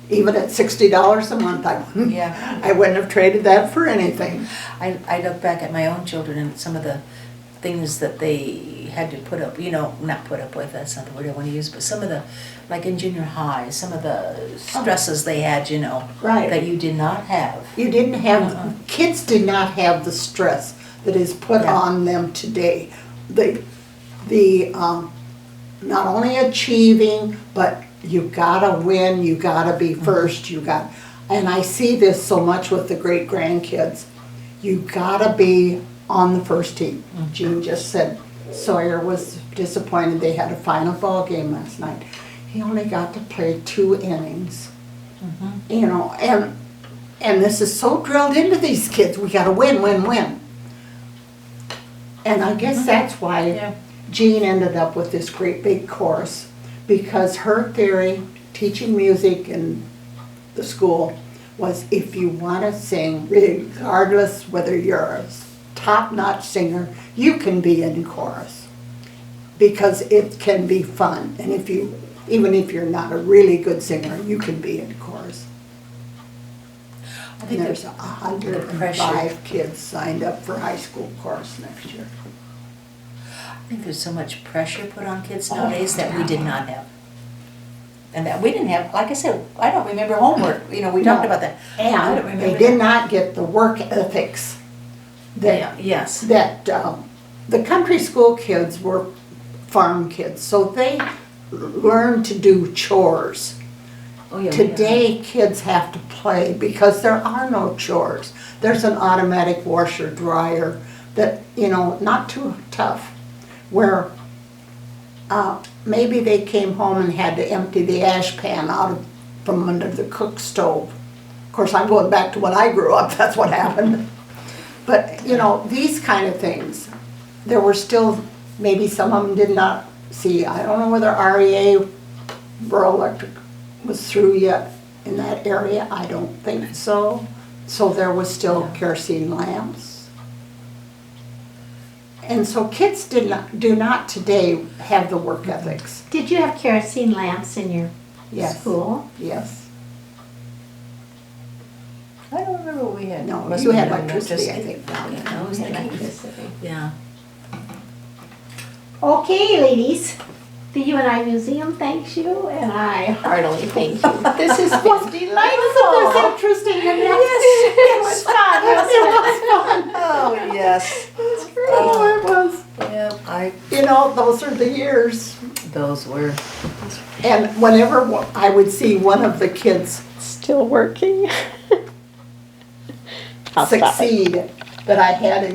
Speaker 2: Even at $60 a month,
Speaker 3: Yeah.
Speaker 2: I wouldn't have traded that for anything.
Speaker 3: I look back at my own children and some of the things that they had to put up, you know, not put up with, that's not the word I want to use, but some of the, like in junior high, some of the stresses they had, you know,
Speaker 2: Right.
Speaker 3: that you did not have.
Speaker 2: You didn't have, kids did not have the stress that is put
Speaker 3: Yeah.
Speaker 2: on them today. Not only achieving, but you gotta win, you gotta be first, and I see this so much with the great grandkids. You gotta be on the first team. Jean just said Sawyer was disappointed they had a final ball game last night. He only got to play 2 innings. You know, and this is so drilled into these kids, we gotta win, win, win. And I guess that's why
Speaker 3: Yeah.
Speaker 2: Jean ended up with this great big chorus, because her theory, teaching music in the school, was if you want to sing, regardless whether you're a top-notch singer, you can be in chorus, because it can be fun. And even if you're not a really good singer, you can be in chorus.
Speaker 3: I
Speaker 2: And
Speaker 3: think
Speaker 2: there's
Speaker 3: the
Speaker 2: 105 kids signed up for high school chorus next year.
Speaker 3: I think there's so much pressure put on kids nowadays that we did not have. And that we didn't have, like I said, I don't remember homework, you know, we talked about that. I don't
Speaker 2: And
Speaker 3: remember
Speaker 2: they
Speaker 3: that.
Speaker 2: did not get the work ethics that
Speaker 3: Yes.
Speaker 2: the country school kids were farm kids, so they learned to do chores.
Speaker 3: Oh, yeah.
Speaker 2: Today, kids have to play because there are no chores. There's an automatic washer dryer that, you know, not too tough, where maybe they came home and had to empty the ash pan from under the cook stove. Of course, I'm going back to when I grew up, that's what happened. But, you know, these kind of things, there were still, maybe some of them did not see, I don't know whether REA, Rural Electric, was through yet in that area, I don't think so. So there was still kerosene lamps. And so kids do not today have the work ethics.
Speaker 1: Did you have kerosene lamps in your
Speaker 2: Yes.
Speaker 1: school?
Speaker 2: Yes.
Speaker 3: I don't remember what we had.
Speaker 2: No,
Speaker 3: Must
Speaker 2: you
Speaker 3: have
Speaker 2: had
Speaker 3: been
Speaker 2: electricity, I
Speaker 3: electricity.
Speaker 2: think, down
Speaker 3: Yeah,
Speaker 2: there.
Speaker 3: I was thinking,
Speaker 1: Electricity.
Speaker 3: yeah.
Speaker 1: Okay, ladies, the UNI Museum thanks you, and I heartily thank you. This has been delightful.
Speaker 2: Wasn't this interesting?
Speaker 1: It was fun, wasn't it?
Speaker 3: Oh, yes.
Speaker 2: Oh, it was.
Speaker 3: Yeah,
Speaker 2: You know, those are the years.
Speaker 3: those were.
Speaker 2: And whenever I would see one of the kids
Speaker 1: Still working. I'll stop it.
Speaker 2: succeed that I had in